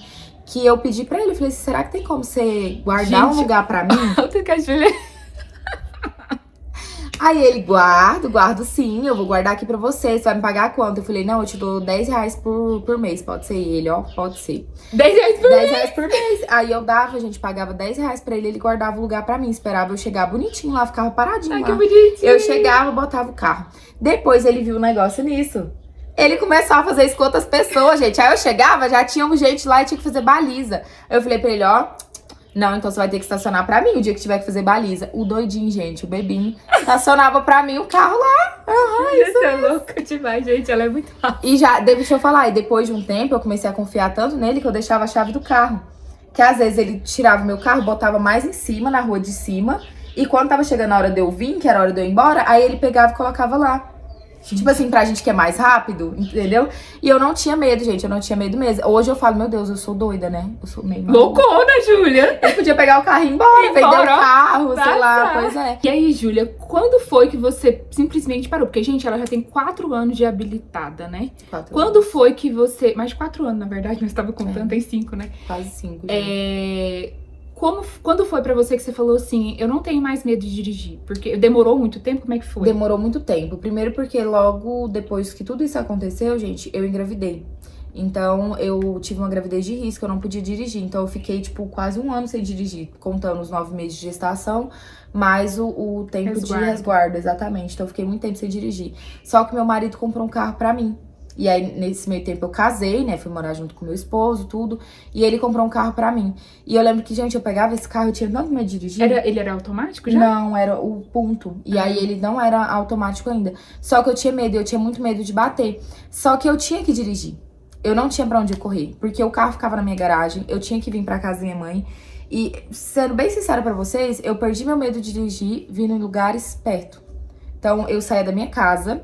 Que eu pedi pra ele, eu falei assim, será que tem como você guardar um lugar pra mim? Alto que a Júlia... Aí ele, guardo sim, eu vou guardar aqui pra você vai me pagar quanto? Eu falei, não, eu te dou R$10 por mês, pode ser? Ele, ó, pode ser. R$10 por mês? R$10 por mês. Aí eu dava, a gente pagava R$10 pra ele guardava o lugar pra mim, esperava eu chegar bonitinho lá, ficava paradinho lá. Que bonitinho. Eu chegava, botava o carro. Depois ele viu um negócio nisso. Ele começou a fazer isso com outras pessoas, gente. Aí eu chegava, já tinha um gente lá e tinha que fazer baliza. Eu falei pra ele, ó... Não, então você vai ter que estacionar pra mim o dia que tiver que fazer baliza. O doidinho, gente, o bebinho, estacionava pra mim o carro lá. Isso é louca demais, gente. Ela é muito rápida. E deixa eu falar, e depois de um tempo eu comecei a confiar tanto nele que eu deixava a chave do carro. Que às vezes ele tirava o meu carro, botava mais em cima, na rua de cima. E quando tava chegando a hora de eu vir, que era a hora de eu ir embora, aí ele pegava e colocava lá. Tipo assim, pra gente que é mais rápido, entendeu? E eu não tinha medo, gente, eu não tinha medo mesmo. Hoje eu falo, meu Deus, eu sou doida, né? Eu sou meio maluca. Loucona, Júlia! Eu podia pegar o carro e ir embora, vender o carro, sei lá, pois é. E aí, Júlia, quando foi que você simplesmente parou? Porque, gente, ela já tem 4 anos de habilitada, né? 4 Quando foi que você... Mais de 4 anos, na verdade, nós estava contando, tem 5, né? Quase 5. Quando foi pra você que você falou assim, eu não tenho mais medo de dirigir? Porque demorou muito tempo? Como é que foi? Demorou muito tempo. Primeiro porque logo depois que tudo isso aconteceu, gente, eu engravidei. Então, eu tive uma gravidez de risco, eu não podia dirigir. Então, eu fiquei, tipo, quase 1 ano sem dirigir, contando os 9 meses de gestação, mais o tempo de resguardo, exatamente. Então, eu fiquei muito tempo sem dirigir. Só que meu marido comprou um carro pra mim. E aí, nesse meio tempo, eu casei, né? Fui morar junto com meu esposo, tudo. E ele comprou um carro pra mim. E eu lembro que, gente, eu pegava esse carro, eu tinha tanto medo de dirigir. Ele era automático já? Não, era o ponto. E aí, ele não era automático ainda. Só que eu tinha medo, eu tinha muito medo de bater. Só que eu tinha que dirigir. Eu não tinha pra onde eu correr. Porque o carro ficava na minha garagem, eu tinha que vir pra casa da minha mãe. E, sendo bem sincera pra vocês, eu perdi meu medo de dirigir vindo em lugares perto. Então, eu saía da minha casa...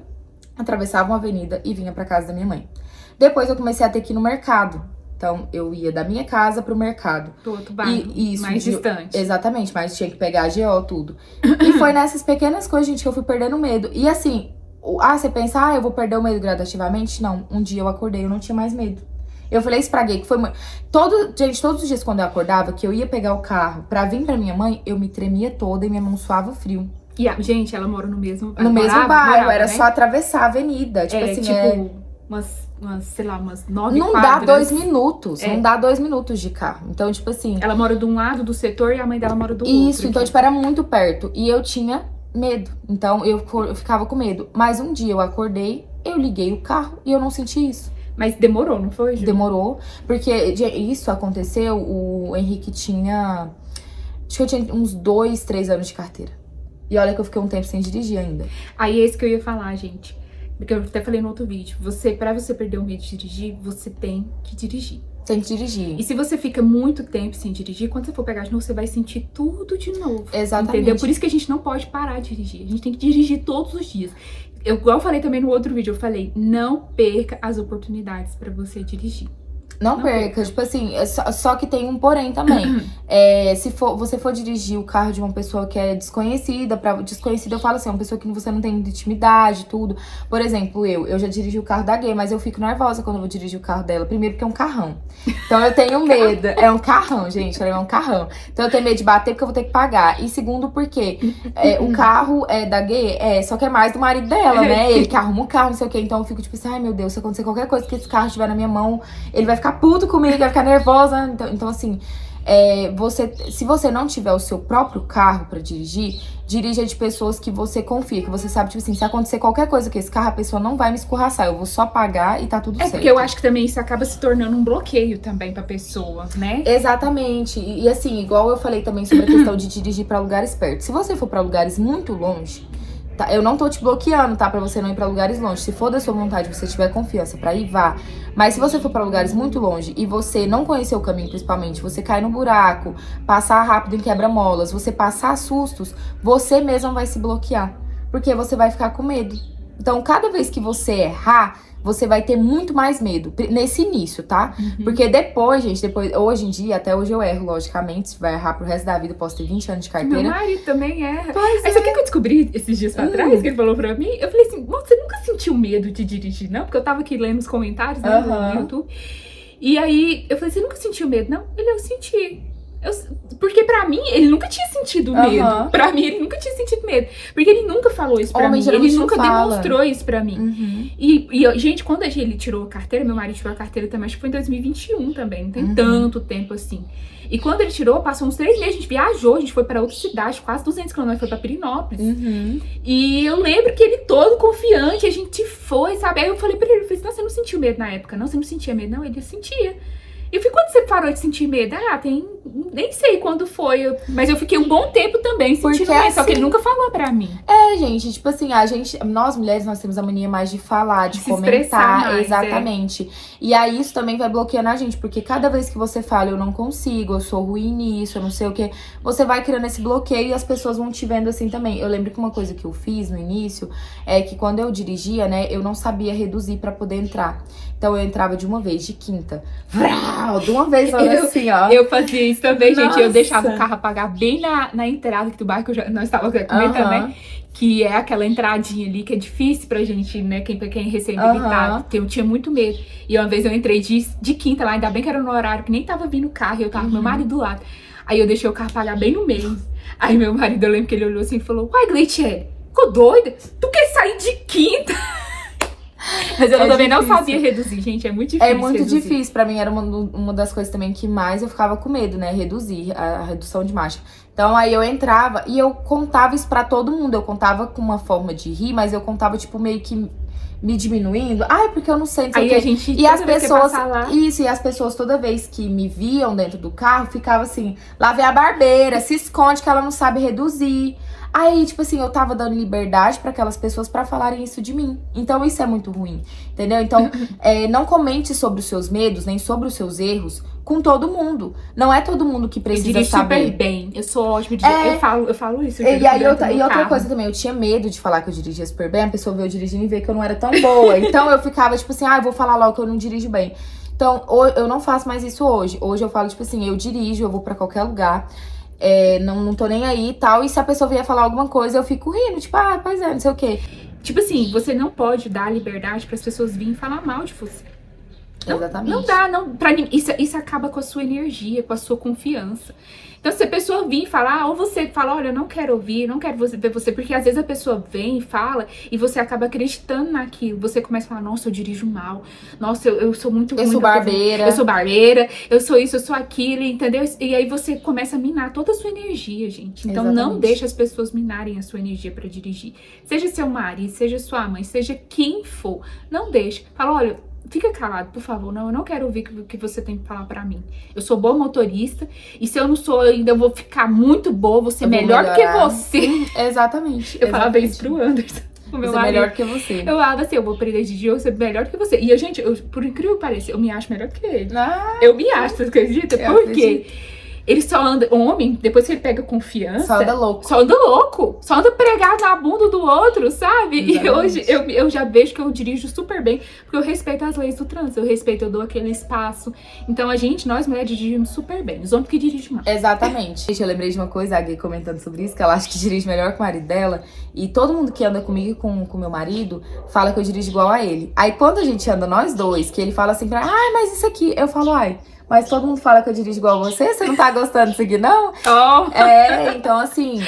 atravessava uma avenida e vinha pra casa da minha mãe. Depois eu comecei a ter que ir no mercado. Então, eu ia da minha casa pro mercado. Do outro bairro, mais distante. Exatamente, mas tinha que pegar a GO, tudo. E foi nessas pequenas coisas, gente, que eu fui perdendo medo. E assim, você pensa, eu vou perder o medo gradativamente? Não, um dia eu acordei, eu não tinha mais medo. Eu falei isso pra Gay, que foi... Gente, todos os dias quando eu acordava, que eu ia pegar o carro pra vir pra minha mãe, eu me tremia toda e minha mão suava frio. E gente, ela mora no mesmo No mesmo bairro, era né? só atravessar a avenida. Tipo assim, sei lá, umas 9 não quadras. dá 2 minutos, não dá 2 minutos de carro. Então, tipo assim... Ela mora de um lado do setor e a mãe dela mora do outro. Isso, então, tipo, era muito perto. E eu tinha medo. Então, eu ficava com medo. Mas um dia eu acordei, eu liguei o carro e eu não senti isso. Mas demorou, não foi, Ju? Demorou, porque isso aconteceu, o Henrique tinha... Acho que eu tinha uns 2, 3 anos de carteira. E olha que eu fiquei um tempo sem dirigir ainda. Aí é isso que eu ia falar, gente. Porque eu até falei no outro vídeo. Pra você perder o medo de dirigir, você tem que dirigir. Tem que dirigir. E se você fica muito tempo sem dirigir, quando você for pegar de novo, você vai sentir tudo de novo. Exatamente. Entendeu? Por isso que a gente não pode parar de dirigir. A gente tem que dirigir todos os dias. Igual eu falei também no outro vídeo, eu falei, não perca as oportunidades pra você dirigir. Não perca, tipo assim, só que tem um porém também. Se você for dirigir o carro de uma pessoa que é desconhecida, desconhecida eu falo assim, uma pessoa que você não tem intimidade, tudo. Por exemplo, eu já dirigi o carro da Gay, mas eu fico nervosa quando eu vou dirigir o carro dela. Primeiro porque é um carrão. Então eu tenho medo. É um carrão, gente, é um carrão. Então eu tenho medo de bater porque eu vou ter que pagar. E segundo porque o carro da Gay só que é mais do marido dela, né? Ele que arruma o carro, não sei o quê. Então eu fico tipo assim, ai meu Deus, se acontecer qualquer coisa que esse carro estiver na minha mão, ele vai ficar puto comigo, vai ficar nervosa. Então assim, se você não tiver o seu próprio carro pra dirigir, dirija de pessoas que você confia, que você sabe, tipo assim, se acontecer qualquer coisa com esse carro, a pessoa não vai me escorraçar, eu vou só pagar e tá tudo certo. Porque eu acho que também isso acaba se tornando um bloqueio também pra pessoa, né? Exatamente. E assim, igual eu falei também sobre a questão de dirigir pra lugares perto. Se você for pra lugares muito longe, tá? Eu não tô te bloqueando, tá? Pra você não ir pra lugares longe. Se for da sua vontade, você tiver confiança pra ir, vá. Mas se você for pra lugares muito longe e você não conhecer o caminho, principalmente, você cai no buraco, passar rápido em quebra-molas, você passar sustos, você mesmo vai se bloquear. Porque você vai ficar com medo. Então, cada vez que você errar, você vai ter muito mais medo. Nesse início, tá? Porque depois, gente, hoje em dia, até hoje eu erro, logicamente. Se vai errar pro resto da vida, eu posso ter 20 anos de carteira. Meu marido também erra. Pois Aí, sabe o que eu descobri esses dias pra trás, que ele falou pra mim? Eu falei assim, você nunca sentiu medo de dirigir, não? Porque eu tava aqui lendo os comentários, né, no YouTube. E aí, eu falei, você nunca sentiu medo, não? Eu senti. Porque pra mim, ele nunca tinha sentido medo. Pra mim, ele nunca tinha sentido medo. Porque ele nunca falou isso pra mim. Ele nunca demonstrou isso pra mim. E, gente, quando ele tirou a carteira, meu marido tirou a carteira também, acho que foi em 2021 também. Não tem tanto tempo assim. E quando ele tirou, passou uns 3 meses, a gente viajou, a gente foi pra outra cidade, quase 200 km, foi pra Pirinópolis. E eu lembro que ele todo confiante, a gente foi, sabe? Aí eu falei pra ele, não, você não sentiu medo na época, não? Você não sentia medo? Não, ele sentia. E eu falei, quando você parou de sentir medo? Nem sei quando foi, mas eu fiquei um bom tempo também sentindo medo, assim, só que ele nunca falou pra mim. Gente, tipo assim, nós mulheres, nós temos a mania mais de falar, de comentar. Mais, exatamente. E aí isso também vai bloqueando a gente, porque cada vez que você fala, eu não consigo, eu sou ruim nisso, eu não sei o que, você vai criando esse bloqueio e as pessoas vão te vendo assim também. Eu lembro que uma coisa que eu fiz no início é que quando eu dirigia, né, eu não sabia reduzir pra poder entrar. Então eu entrava de uma vez, de quinta. De uma vez, assim, ó. Eu fazia isso também, gente. Eu deixava o carro apagar bem na entrada aqui do bairro, que nós estávamos comentando, né? Que é aquela entradinha ali que é difícil pra gente, né? Pra quem é recém-habilitado. Eu tinha muito medo. E uma vez eu entrei de quinta lá, ainda bem que era no horário que nem tava vindo o carro, e eu tava com meu marido do lado. Aí eu deixei o carro apagar bem no meio. Aí meu marido, eu lembro que ele olhou assim e falou: uai, Gleitiele, ficou doida? Tu quer sair de quinta? Mas eu também não sabia reduzir, gente, é muito difícil. É muito difícil, pra mim era uma das coisas também que mais eu ficava com medo, né, reduzir, a redução de marcha. Então aí eu entrava e eu contava isso pra todo mundo, eu contava com uma forma de rir, mas eu contava tipo meio que me diminuindo. Porque eu não sei, não sei o quê. E as pessoas, e as pessoas toda vez que me viam dentro do carro, ficavam assim, lá vem a barbeira, se esconde que ela não sabe reduzir. Aí, tipo assim, eu tava dando liberdade pra aquelas pessoas pra falarem isso de mim. Então, isso é muito ruim, entendeu? Então, não comente sobre os seus medos, nem sobre os seus erros com todo mundo. Não é todo mundo que precisa saber. Eu super bem, eu sou ótima de eu falo isso. E outra coisa também, eu tinha medo de falar que eu dirigia super bem, a pessoa veio dirigindo e vê que eu não era tão boa. Então, eu ficava, tipo assim, eu vou falar logo que eu não dirijo bem. Então, eu não faço mais isso hoje. Hoje eu falo, tipo assim, eu dirijo, eu vou pra qualquer lugar. Não tô nem aí e tal. E se a pessoa vier falar alguma coisa, eu fico rindo. Tipo, pois é, não sei o quê. Tipo assim, você não pode dar liberdade para as pessoas virem falar mal de você. Exatamente. Não dá, não. Isso acaba com a sua energia, com a sua confiança. Então, se a pessoa vir e falar, ou você fala, olha, eu não quero ouvir, não quero ver você, porque às vezes a pessoa vem e fala e você acaba acreditando naquilo. Você começa a falar, nossa, eu dirijo mal, nossa, eu sou muito ruim. Eu sou barbeira. Eu sou barbeira, eu sou isso, eu sou aquilo, entendeu? E aí você começa a minar toda a sua energia, gente. Então, não deixe as pessoas minarem a sua energia pra dirigir. Seja seu marido, seja sua mãe, seja quem for, não deixe. Fala, olha, fica calado, por favor. Não, eu não quero ouvir o que você tem que falar pra mim. Eu sou boa motorista. E se eu não sou ainda, eu vou ficar muito boa. Vou ser melhor que você. Exatamente. Eu falava isso pro Anderson. O meu marido. Melhor que você. Eu falava assim, eu vou aprender a dirigir, eu vou ser melhor que você. E, gente, por incrível que pareça, eu me acho melhor que ele. Eu me acho, você acredita? Por quê? Ele só anda, homem, depois que ele pega confiança... Só anda louco. Só anda louco. Só anda pregado na bunda do outro, sabe? Exatamente. E hoje eu já vejo que eu dirijo super bem, porque eu respeito as leis do trânsito. Eu dou aquele espaço. Então, nós mulheres dirigimos super bem. Os homens que dirigem mal. Exatamente. Gente, eu lembrei de uma coisa, a Gui comentando sobre isso, que ela acha que dirige melhor que o marido dela. E todo mundo que anda comigo e com meu marido fala que eu dirijo igual a ele. Aí, quando a gente anda nós dois, que ele fala assim pra mas isso aqui... Eu falo, mas todo mundo fala que eu dirijo igual a você, você não tá gostando disso aqui, não? Então assim,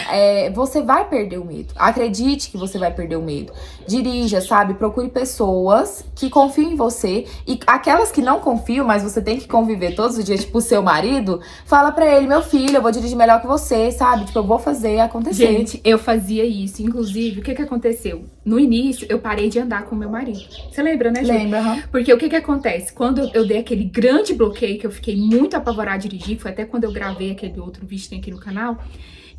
você vai perder o medo. Acredite que você vai perder o medo. Dirija, sabe? Procure pessoas que confiam em você. E aquelas que não confiam, mas você tem que conviver todos os dias, tipo o seu marido, fala pra ele, meu filho, eu vou dirigir melhor que você, sabe? Tipo, eu vou fazer acontecer. Gente, eu fazia isso. Inclusive, o que aconteceu? No início, eu parei de andar com meu marido. Você lembra, né, gente? Lembra, Porque o que acontece? Quando eu dei aquele grande bloqueio, que eu fiquei muito apavorada de dirigir, foi até quando eu gravei aquele outro vídeo que tem aqui no canal,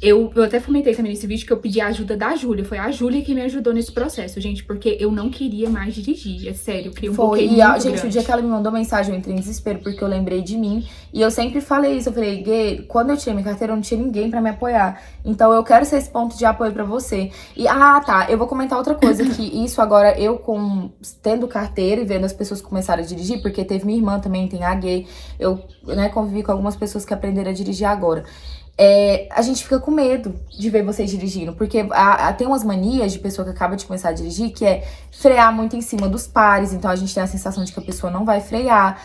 eu até comentei também nesse vídeo que eu pedi a ajuda da Júlia. Foi a Júlia que me ajudou nesse processo, gente, porque eu não queria mais dirigir. É sério, eu criei um bloqueio muito grande. Gente, o dia que ela me mandou mensagem, eu entrei em desespero, porque eu lembrei de mim. E eu sempre falei isso, eu falei, Gui, quando eu tirei minha carteira, eu não tinha ninguém pra me apoiar. Então eu quero ser esse ponto de apoio pra você. E, eu vou comentar outra coisa, que isso agora, eu tendo carteira e vendo as pessoas começarem a dirigir, porque teve minha irmã também, tem a Gui, eu, convivi com algumas pessoas que aprenderam a dirigir agora. A gente fica com medo de ver vocês dirigindo, porque tem umas manias de pessoa que acaba de começar a dirigir, que é frear muito em cima dos pares, então a gente tem a sensação de que a pessoa não vai frear,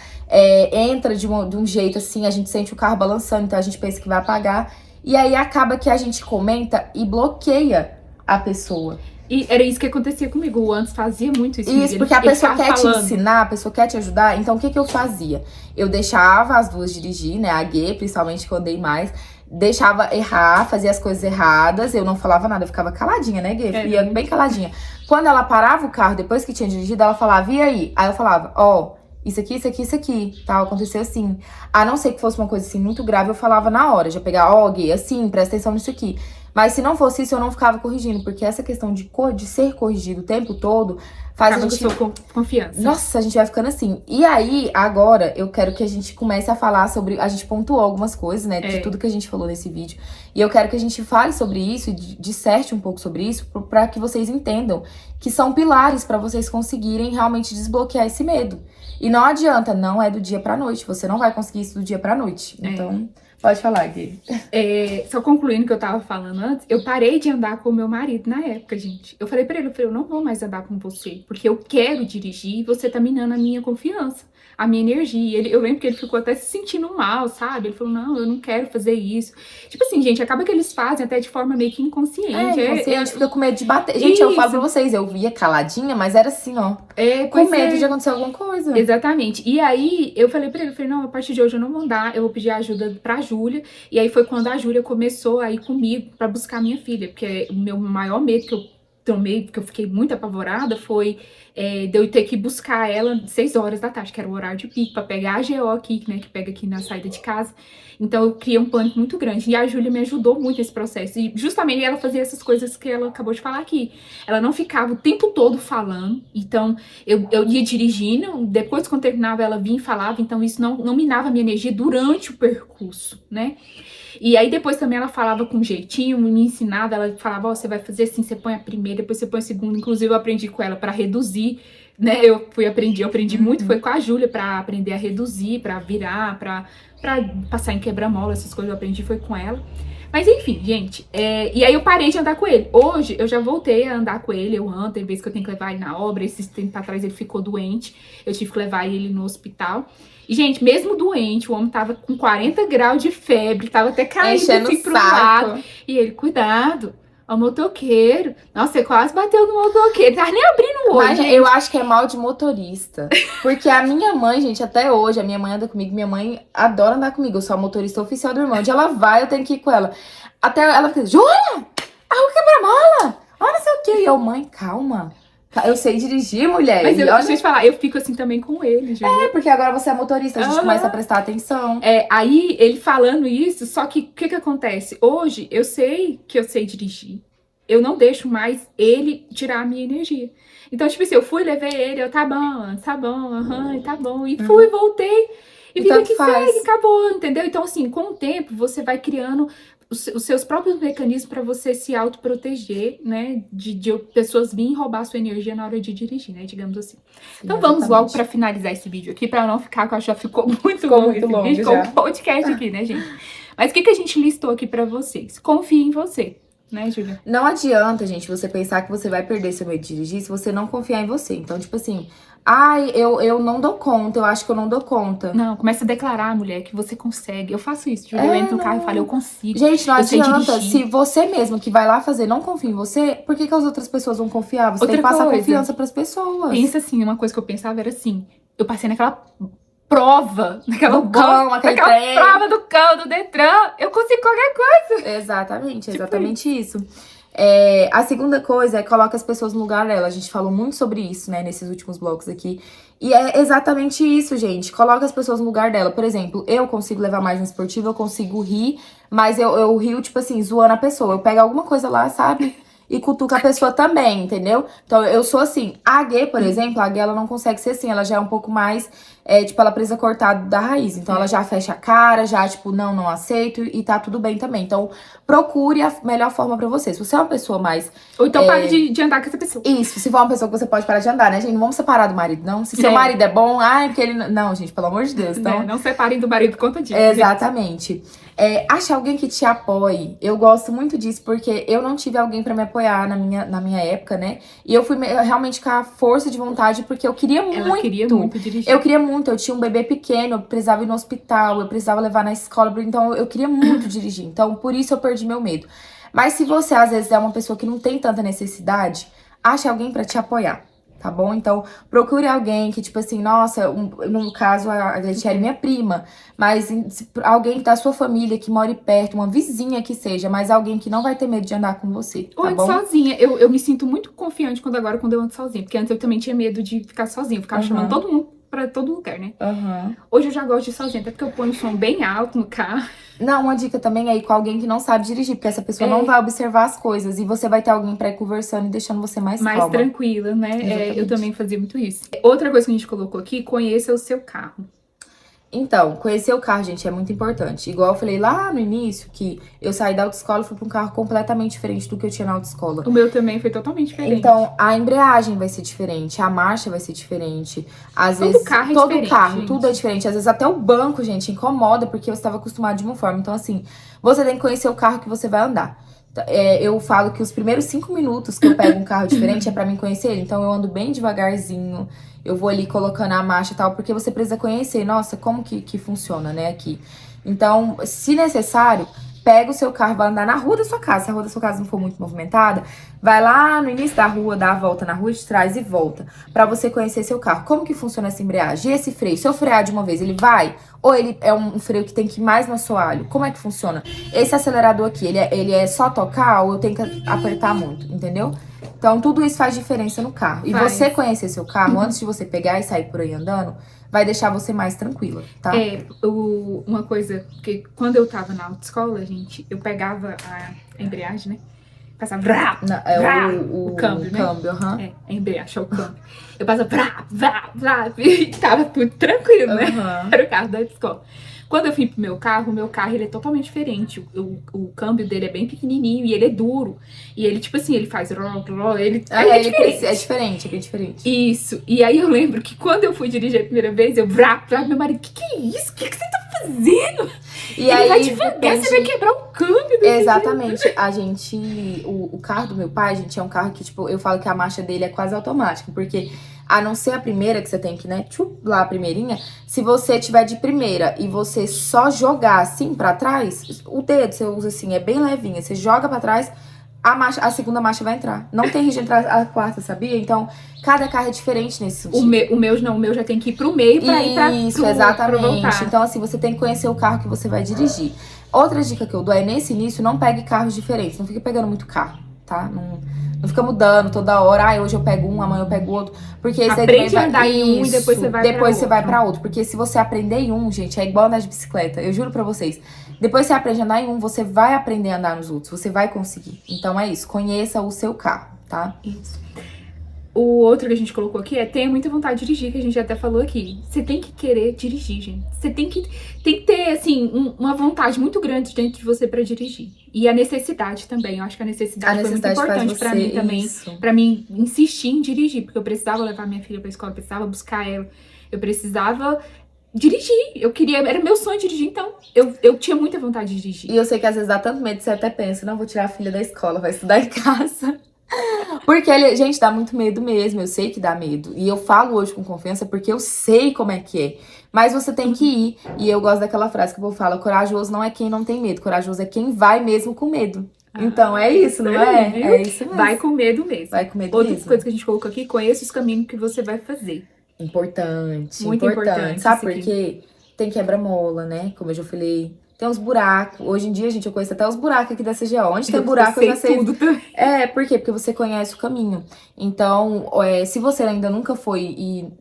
entra de um jeito assim, a gente sente o carro balançando, então a gente pensa que vai apagar, e aí acaba que a gente comenta e bloqueia a pessoa. E era isso que acontecia comigo, o Anderson fazia muito isso. Isso, porque a pessoa quer te ensinar, a pessoa quer te ajudar, então o que eu fazia? Eu deixava as duas dirigir, né, a Gui, principalmente que eu andei mais, deixava errar, fazia as coisas erradas, eu não falava nada, eu ficava caladinha, né, Gui? Ia bem caladinha. Quando ela parava o carro, depois que tinha dirigido, ela falava, e aí? Aí eu falava, isso aqui, isso aqui, isso aqui, tá? Aconteceu assim. A não ser que fosse uma coisa assim muito grave, eu falava na hora, já pegava, Gui, assim, presta atenção nisso aqui. Mas se não fosse isso, eu não ficava corrigindo, porque essa questão de ser corrigido o tempo todo faz a gente... com confiança. Nossa, a gente vai ficando assim. E aí, agora, eu quero que a gente comece a falar sobre... A gente pontuou algumas coisas, né, de tudo que a gente falou nesse vídeo. E eu quero que a gente fale sobre isso e disserte um pouco sobre isso, pra que vocês entendam que são pilares pra vocês conseguirem realmente desbloquear esse medo. E não adianta, não é do dia pra noite. Você não vai conseguir isso do dia pra noite. Então... Pode falar, Gui. Só concluindo o que eu tava falando antes, eu parei de andar com o meu marido na época, gente. Eu falei pra ele, eu não vou mais andar com você, porque eu quero dirigir e você tá minando a minha confiança, a minha energia. Eu lembro que ele ficou até se sentindo mal, sabe? Ele falou, não, eu não quero fazer isso. Tipo assim, gente, acaba que eles fazem até de forma meio que inconsciente. Inconsciente, fica com medo de bater. Gente, isso. Eu falo pra vocês, eu via caladinha, mas era assim, com medo de acontecer alguma coisa. Exatamente. E aí, eu falei pra ele, não, a partir de hoje eu não vou andar, eu vou pedir ajuda pra Júlia. E aí foi quando a Júlia começou a ir comigo pra buscar minha filha, porque o meu maior medo que eu tomei, porque eu fiquei muito apavorada, foi de eu ter que buscar ela 6 horas da tarde, que era o horário de pico, pra pegar a GO aqui, né, que pega aqui na saída de casa. Então eu criei um pânico muito grande. E a Júlia me ajudou muito nesse processo. E justamente ela fazia essas coisas que ela acabou de falar aqui. Ela não ficava o tempo todo falando. Então eu ia dirigindo, depois quando terminava ela vinha e falava. Então isso não minava a minha energia durante o percurso, né? E aí depois também ela falava com jeitinho, me ensinava, ela falava, você vai fazer assim, você põe a primeira, depois você põe a segunda. Inclusive eu aprendi com ela pra reduzir, né? Eu aprendi muito, foi com a Júlia pra aprender a reduzir, pra virar, pra passar em quebra-mola, essas coisas eu aprendi, foi com ela. Mas enfim, gente, e aí eu parei de andar com ele. Hoje eu já voltei a andar com ele, eu ando, tem vezes que eu tenho que levar ele na obra. Esses tempos atrás ele ficou doente, eu tive que levar ele no hospital. E, gente, mesmo doente, o homem tava com 40 graus de febre, tava até caindo Enchendo assim o pro saco. lado. E ele, cuidado, ó, o motoqueiro. Nossa, você quase bateu no motoqueiro, tava nem abrindo o olho, Mas gente. eu acho que é mal de motorista. Porque a minha mãe, gente, até hoje, a minha mãe anda comigo, minha mãe adora andar comigo. Eu sou a motorista oficial do irmão. Onde ela vai, eu tenho que ir com ela. Até ela fica, Júlia, o quebra-mola, olha não sei o quê. E eu, mãe, calma. Eu sei dirigir, mulher. Mas E deixa olha... eu te falar, eu fico assim também com ele, Júlia. porque agora você é motorista, a gente começa a prestar atenção. Aí, ele falando isso, só que o que acontece? Hoje, eu sei que eu sei dirigir. Eu não deixo mais ele tirar a minha energia. Então, tipo assim, eu fui, levei ele, eu, tá bom, tá bom. E fui, voltei. E vida que segue, acabou, entendeu? Então, assim, com o tempo, você vai criando os seus próprios mecanismos para você se autoproteger, né? De pessoas virem roubar a sua energia na hora de dirigir, né? Digamos assim. Sim, então vamos logo para finalizar esse vídeo aqui, para não ficar, que eu acho que já ficou muito longo esse vídeo, ficou um podcast aqui, né, gente? Mas o que a gente listou aqui para vocês? Confie em você. Né, Júlia? Não adianta, gente, você pensar que você vai perder seu medo de dirigir se você não confiar em você. Então, tipo assim, eu não dou conta, eu acho que eu não dou conta. Não, começa a declarar, mulher, que você consegue. Eu faço isso, Júlia. Eu entro no carro e falo, eu consigo. Gente, não adianta. Se você mesmo que vai lá fazer não confia em você, por que as outras pessoas vão confiar? Você tem que passar confiança pras pessoas. Pensa assim, uma coisa que eu pensava era assim, eu passei naquela prova, naquela prova do cão, do Detran, eu consigo qualquer coisa. Exatamente, exatamente isso. A segunda coisa é coloca as pessoas no lugar dela. A gente falou muito sobre isso, né, nesses últimos blocos aqui. E é exatamente isso, gente. Coloca as pessoas no lugar dela. Por exemplo, eu consigo levar mais no esportivo, eu consigo rir, mas eu rio, tipo assim, zoando a pessoa. Eu pego alguma coisa lá, sabe? E cutuca a pessoa também, entendeu? Então, eu sou assim. A Gui, por exemplo, a Gui, ela não consegue ser assim. Ela já é um pouco mais, tipo, ela precisa cortar da raiz. Então, ela já fecha a cara, já, tipo, não aceito e tá tudo bem também. Então, procure a melhor forma pra você. Se você é uma pessoa mais... Ou então pare de andar com essa pessoa. Isso, se for uma pessoa que você pode parar de andar, né, gente? Não vamos separar do marido, não. Se seu marido é bom, porque ele... Não, gente, pelo amor de Deus. Então... Não separem do marido por conta disso. Exatamente. Ache alguém que te apoie. Eu gosto muito disso, porque eu não tive alguém pra me apoiar na minha época, né? E eu fui realmente com a força de vontade, porque eu queria muito. Ela queria muito dirigir. Eu queria muito. Eu tinha um bebê pequeno, eu precisava ir no hospital, eu precisava levar na escola. Então, eu queria muito dirigir. Então, por isso eu perdi meu medo. Mas se você, às vezes, é uma pessoa que não tem tanta necessidade, ache alguém pra te apoiar. Tá bom? Então, procure alguém que, tipo assim, nossa, no caso, a Gletieri é minha prima, mas alguém da sua família que mora perto, uma vizinha que seja, mas alguém que não vai ter medo de andar com você, tá ou bom? sozinha. Eu me sinto muito confiante quando eu ando sozinha, porque antes eu também tinha medo de ficar sozinha, eu ficava chamando todo mundo pra todo lugar, né? Hoje eu já gosto de ir sozinha, até porque eu ponho o som bem alto no carro. Não, uma dica também é ir com alguém que não sabe dirigir, porque essa pessoa não vai observar as coisas e você vai ter alguém pra ir conversando e deixando você mais calma. Mais tranquila, né? Eu também fazia muito isso. Outra coisa que a gente colocou aqui, conheça o seu carro. Então, conhecer o carro, gente, é muito importante. Igual eu falei lá no início, que eu saí da autoescola e fui pra um carro completamente diferente do que eu tinha na autoescola. O meu também foi totalmente diferente. Então, a embreagem vai ser diferente, a marcha vai ser diferente. Às vezes, todo carro, tudo é diferente. Às vezes até o banco, gente, incomoda, porque eu estava acostumado de uma forma. Então, assim, você tem que conhecer o carro que você vai andar. Eu falo que os primeiros 5 minutos que eu pego um carro diferente é pra mim conhecer ele. Então, eu ando bem devagarzinho. Eu vou ali colocando a marcha e tal, porque você precisa conhecer, nossa, como que funciona, né, aqui. Então, se necessário, pega o seu carro, vai andar na rua da sua casa. Se a rua da sua casa não for muito movimentada, vai lá no início da rua, dá a volta na rua de trás e volta, pra você conhecer seu carro. Como que funciona essa embreagem? E esse freio? Se eu frear de uma vez, ele vai? Ou ele é um freio que tem que ir mais no assoalho? Como é que funciona? Esse acelerador aqui, ele é só tocar ou eu tenho que apertar muito, entendeu? Então, tudo isso faz diferença no carro. E você conhecer seu carro, antes de você pegar e sair por aí andando, vai deixar você mais tranquila, tá? Uma coisa, porque quando eu tava na autoescola, gente, eu pegava a embreagem, né? Passava o câmbio, né? A embreagem, é o câmbio. Eu passava e tava tudo tranquilo, né? Era o carro da autoescola. Quando eu fui pro meu carro ele é totalmente diferente. O câmbio dele é bem pequenininho e ele é duro. E ele, tipo assim, ele faz ele é diferente, é bem diferente. Isso. E aí eu lembro que quando eu fui dirigir a primeira vez, meu marido, que é isso? O que você tá fazendo? fazendo? E Ele aí, vai devagar, você vai quebrar o câmbio. Exatamente. O carro do meu pai, gente, é um carro que, tipo, eu falo que a marcha dele é quase automática, porque a não ser a primeira que você tem que, né, lá a primeirinha, se você tiver de primeira e você só jogar assim pra trás, o dedo você usa assim, é bem levinha, você joga pra trás, a segunda marcha vai entrar. Não tem risco de entrar a quarta, sabia? Então, cada carro é diferente nesse sentido. O meu já tem que ir pro meio pra ir pra Isso, pro exatamente. Então, assim, você tem que conhecer o carro que você vai dirigir. Outra dica que eu dou é, nesse início, não pegue carros diferentes. Não fique pegando muito carro, tá? Não fica mudando toda hora. Hoje eu pego um, amanhã eu pego outro. Porque esse aí aprende também a andar em um e depois você vai pra outro. Porque se você aprender em um, gente, é igual andar de bicicleta. Eu juro pra vocês. Depois você aprende a andar em um, você vai aprender a andar nos outros. Você vai conseguir. Então é isso. Conheça o seu carro, tá? Isso. O outro que a gente colocou aqui é tenha muita vontade de dirigir, que a gente até falou aqui. Você tem que querer dirigir, gente. Você tem que ter, assim, uma vontade muito grande dentro de você pra dirigir. E a necessidade também. Eu acho que a necessidade foi muito importante pra mim também. Isso. Pra mim insistir em dirigir. Porque eu precisava levar minha filha pra escola, eu precisava buscar ela. Eu precisava dirigir. Eu queria, era meu sonho dirigir, então eu tinha muita vontade de dirigir. E eu sei que às vezes dá tanto medo, você até pensa, não, vou tirar a filha da escola, vai estudar em casa. Porque, gente, dá muito medo mesmo, eu sei que dá medo. E eu falo hoje com confiança porque eu sei como é que é. Mas você tem que ir. E eu gosto daquela frase que o povo fala, corajoso não é quem não tem medo, corajoso é quem vai mesmo com medo. Então é isso, não é? Viu? É isso mesmo. Vai com medo mesmo. Vai com medo Outra mesmo. coisa que a gente colocou aqui, conheça os caminhos que você vai fazer. Importante, Muito importante. Sabe por quê? Tem quebra-mola, né? Como eu já falei. Tem uns buracos. Hoje em dia, gente, eu conheço até os buracos aqui da CGO. Onde tem buraco, eu já sei. Tudo. Por quê? Porque você conhece o caminho. Então, se você ainda nunca foi e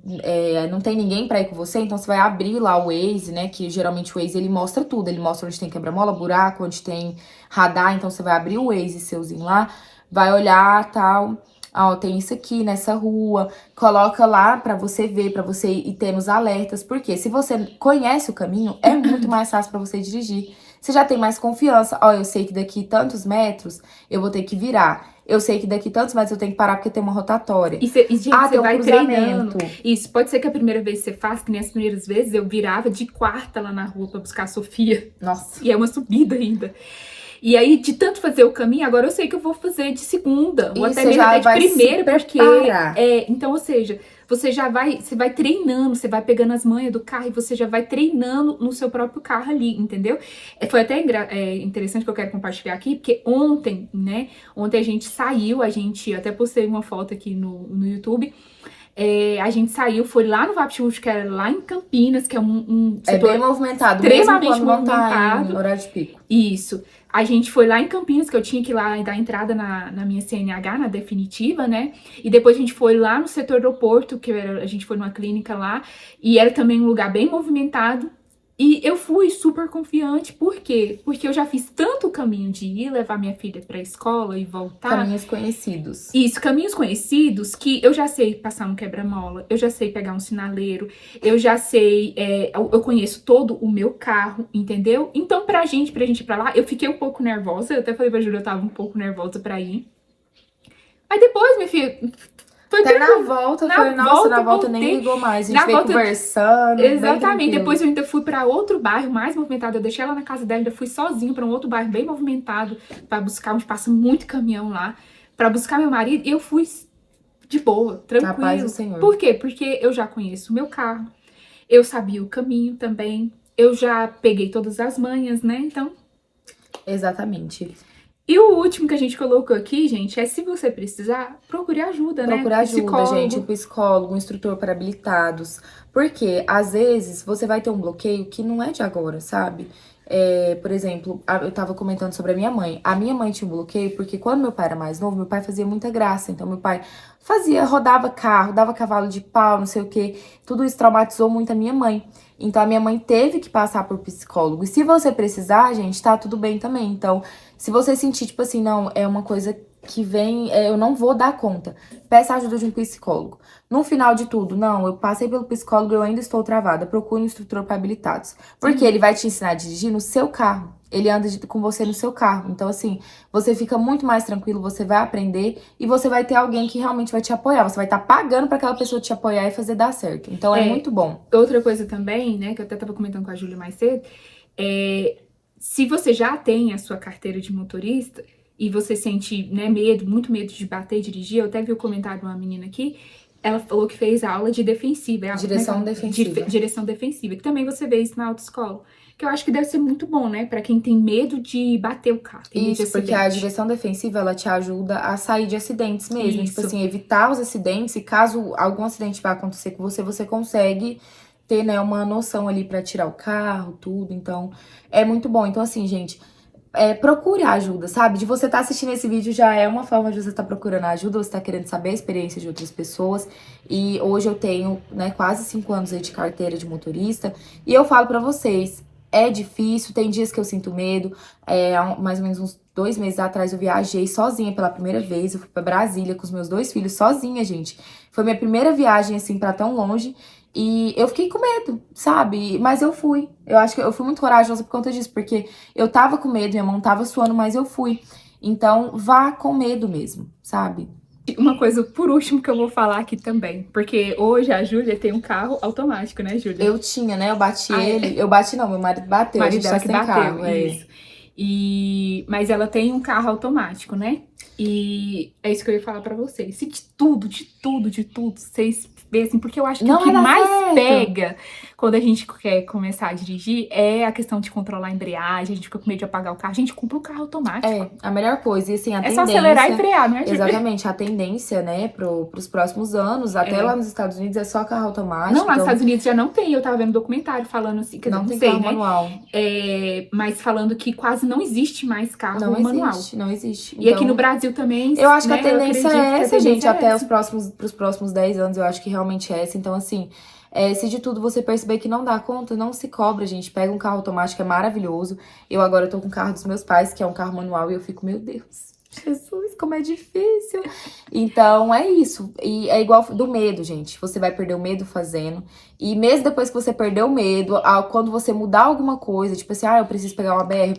não tem ninguém pra ir com você, então você vai abrir lá o Waze, né? Que geralmente o Waze, ele mostra tudo. Ele mostra onde tem quebra-mola, buraco, onde tem radar. Então, você vai abrir o Waze seuzinho lá, vai olhar, tal. Ó, tem isso aqui nessa rua, coloca lá pra você ver, pra você ir tendo os alertas, porque se você conhece o caminho, é muito mais fácil pra você dirigir. Você já tem mais confiança. Ó, eu sei que daqui tantos metros eu vou ter que virar. Eu sei que daqui tantos metros eu tenho que parar porque tem uma rotatória. Gente, você vai cruzamento. Treinando. Isso, pode ser que a primeira vez você faça, que nem as primeiras vezes, eu virava de quarta lá na rua pra buscar a Sofia. Nossa. E é uma subida ainda. E aí, de tanto fazer o caminho, agora eu sei que eu vou fazer de segunda. Ou até mesmo até de primeira, porque... então, ou seja, você vai treinando, você vai pegando as manhas do carro e você já vai treinando no seu próprio carro ali, entendeu? Foi até interessante que eu quero compartilhar aqui, porque ontem, né? Ontem a gente saiu, eu até postei uma foto aqui no YouTube. A gente saiu, foi lá no Vapchut, que era lá em Campinas, que é um setor bem movimentado, extremamente movimentado. Tá em horário de pico. Isso. A gente foi lá em Campinas, que eu tinha que ir lá dar entrada na minha CNH, na definitiva, né? E depois a gente foi lá no setor aeroporto, a gente foi numa clínica lá, e era também um lugar bem movimentado. E eu fui super confiante, por quê? Porque eu já fiz tanto caminho de ir levar minha filha pra escola e voltar. Caminhos conhecidos. Isso, caminhos conhecidos, que eu já sei passar um quebra-mola, eu já sei pegar um sinaleiro, eu já sei, eu conheço todo o meu carro, entendeu? Então, pra gente ir pra lá, eu fiquei um pouco nervosa, eu até falei pra Júlia, eu tava um pouco nervosa pra ir. Aí depois, minha filha... Foi até na volta, na volta nem ligou mais, a gente veio conversando. Exatamente, depois eu ainda fui pra outro bairro mais movimentado, eu deixei ela na casa dela, ainda fui sozinha pra um outro bairro bem movimentado, pra buscar, onde passa muito caminhão lá, pra buscar meu marido, e eu fui de boa, tranquilo. Na paz do Senhor. Por quê? Porque eu já conheço o meu carro, eu sabia o caminho também, eu já peguei todas as manhas, né, então... Exatamente. E o último que a gente colocou aqui, gente, é se você precisar, procure ajuda, né? Procure ajuda, gente, um psicólogo, um instrutor para habilitados. Porque, às vezes, você vai ter um bloqueio que não é de agora, sabe? Por exemplo, eu tava comentando sobre a minha mãe. A minha mãe tinha um bloqueio porque quando meu pai era mais novo, meu pai fazia muita graça. Então, meu pai rodava carro, dava cavalo de pau, não sei o quê. Tudo isso traumatizou muito a minha mãe. Então, a minha mãe teve que passar por psicólogo. E se você precisar, gente, tá tudo bem também. Então, se você sentir, tipo assim, não, é uma coisa que vem, eu não vou dar conta. Peça a ajuda de um psicólogo. No final de tudo, não, eu passei pelo psicólogo e eu ainda estou travada. Procure um instrutor para habilitados. Porque ele vai te ensinar a dirigir no seu carro. Ele anda com você no seu carro. Então, assim, você fica muito mais tranquilo, você vai aprender e você vai ter alguém que realmente vai te apoiar. Você vai estar pagando para aquela pessoa te apoiar e fazer dar certo. Então, é muito bom. Outra coisa também, né, que eu até tava comentando com a Júlia mais cedo, se você já tem a sua carteira de motorista e você sente, né, medo, muito medo de bater e dirigir, eu até vi o comentário de uma menina aqui, ela falou que fez aula de defensiva. Direção defensiva. Direção defensiva, que também você vê isso na autoescola. Que eu acho que deve ser muito bom, né? Pra quem tem medo de bater o carro. Isso, porque a direção defensiva, ela te ajuda a sair de acidentes mesmo. Isso. Tipo assim, evitar os acidentes. E caso algum acidente vá acontecer com você, você consegue ter, né, uma noção ali pra tirar o carro, tudo. Então, é muito bom. Então, assim, gente, procure ajuda, sabe? De você estar assistindo esse vídeo já é uma forma de você estar procurando ajuda, você tá querendo saber a experiência de outras pessoas. E hoje eu tenho, né, quase 5 anos aí de carteira de motorista. E eu falo pra vocês, é difícil, tem dias que eu sinto medo. Há mais ou menos uns 2 meses atrás eu viajei sozinha pela primeira vez. Eu fui pra Brasília com os meus 2 filhos sozinha, gente. Foi minha primeira viagem, assim, pra tão longe. E eu fiquei com medo, sabe? Mas eu fui. Eu acho que eu fui muito corajosa por conta disso, porque eu tava com medo, minha mão tava suando, mas eu fui. Então, vá com medo mesmo, sabe? Uma coisa, por último, que eu vou falar aqui também. Porque hoje a Júlia tem um carro automático, né, Júlia? Eu tinha, né? Eu bati ele. Eu bati não, meu marido bateu. A gente tá sem carro, isso. Mas ela tem um carro automático, né? E é isso que eu ia falar pra vocês. Se de tudo, vocês vêem, porque eu acho que o que mais pega quando a gente quer começar a dirigir é a questão de controlar a embreagem, a gente fica com medo de apagar o carro, a gente compra um carro automático. A melhor coisa. E assim, a tendência... só acelerar e frear, não é? Exatamente, a tendência, né, pros próximos anos, até lá nos Estados Unidos, é só carro automático. Não, lá nos Estados Unidos já não tem, eu tava vendo um documentário falando assim, que não tem carro manual. Mas falando que quase não existe mais carro manual. Não existe. E aqui no Brasil também, eu acho que a tendência é essa, gente, até pros próximos 10 anos, eu acho que realmente é essa. Então, assim, se de tudo você perceber que não dá conta, não se cobra, gente. Pega um carro automático, é maravilhoso. Eu agora tô com o carro dos meus pais, que é um carro manual, e eu fico, meu Deus, Jesus, como é difícil. Então, é isso. E é igual do medo, gente. Você vai perder o medo fazendo. E mesmo depois que você perder o medo, quando você mudar alguma coisa, tipo assim, eu preciso pegar uma BR,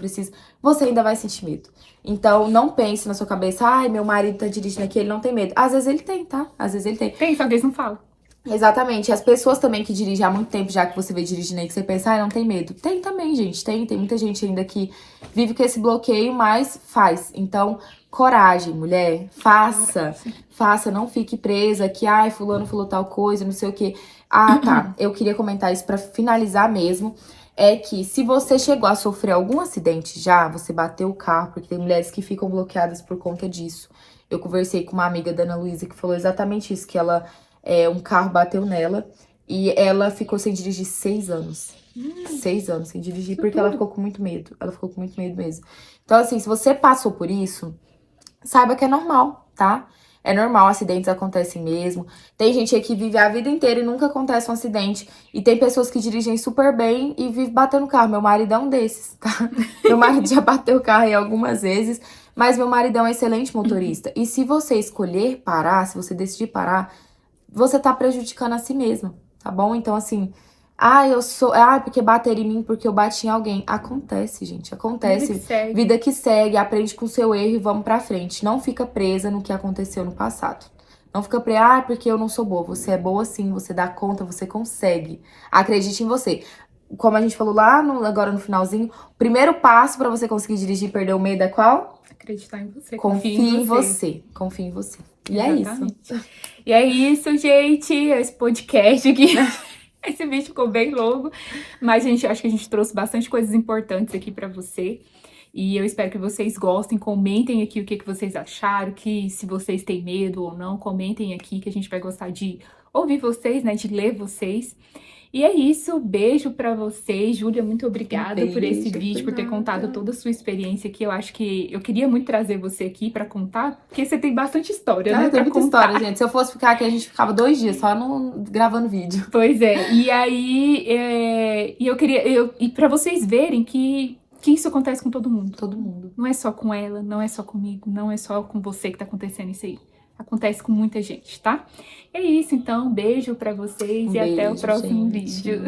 você ainda vai sentir medo. Então, não pense na sua cabeça, meu marido tá dirigindo aqui, ele não tem medo. Às vezes ele tem, tá? Às vezes ele tem. Tem, só que eles não falam. Exatamente. E as pessoas também que dirigem há muito tempo, já que você vê dirigindo aí, que você pensa, não tem medo. Tem também, gente. Tem muita gente ainda que vive com esse bloqueio, mas faz. Então, coragem, mulher. Faça, não fique presa que, fulano falou tal coisa, não sei o quê. Tá. Eu queria comentar isso pra finalizar mesmo. É que se você chegou a sofrer algum acidente já, você bateu o carro, porque tem mulheres que ficam bloqueadas por conta disso. Eu conversei com uma amiga da Ana Luísa que falou exatamente isso, que ela... um carro bateu nela e ela ficou sem dirigir 6 anos. 6 anos sem dirigir, porque ela ficou com muito medo. Ela ficou com muito medo mesmo. Então, assim, se você passou por isso, saiba que é normal, tá? É normal, acidentes acontecem mesmo. Tem gente aí que vive a vida inteira e nunca acontece um acidente. E tem pessoas que dirigem super bem e vivem batendo carro. Meu marido é um desses, tá? Meu marido já bateu o carro aí algumas vezes, mas meu marido é um excelente motorista. E se você escolher parar, se você decidir parar, você tá prejudicando a si mesma, tá bom? Então, assim, porque bateram em mim porque eu bati em alguém. Acontece, gente, acontece. Vida que segue, aprende com o seu erro e vamos pra frente. Não fica presa no que aconteceu no passado. Não fica presa, porque eu não sou boa. Você é boa sim, você dá conta, você consegue. Acredite em você. Como a gente falou lá, agora no finalzinho, o primeiro passo pra você conseguir dirigir e perder o medo é qual? Acreditar em você. Confie em você. Confie em você. E exatamente. É isso. E é isso, gente. Esse podcast aqui. Esse vídeo ficou bem longo. Mas, gente, acho que a gente trouxe bastante coisas importantes aqui pra você. E eu espero que vocês gostem. Comentem aqui o que vocês acharam. Que se vocês têm medo ou não, comentem aqui que a gente vai gostar de ouvir vocês, né? De ler vocês. E é isso, beijo pra vocês. Júlia, muito obrigada por esse vídeo, por ter contado toda a sua experiência aqui. Eu acho que eu queria muito trazer você aqui pra contar, porque você tem bastante história, né? Tem muita história, gente. Se eu fosse ficar aqui, a gente ficava 2 dias só gravando vídeo. Pois é. E aí, e eu queria... E pra vocês verem que que isso acontece com todo mundo. Todo mundo. Não é só com ela, não é só comigo, não é só com você que tá acontecendo isso aí. Acontece com muita gente, tá? É isso, então. Beijo pra vocês e até o próximo vídeo.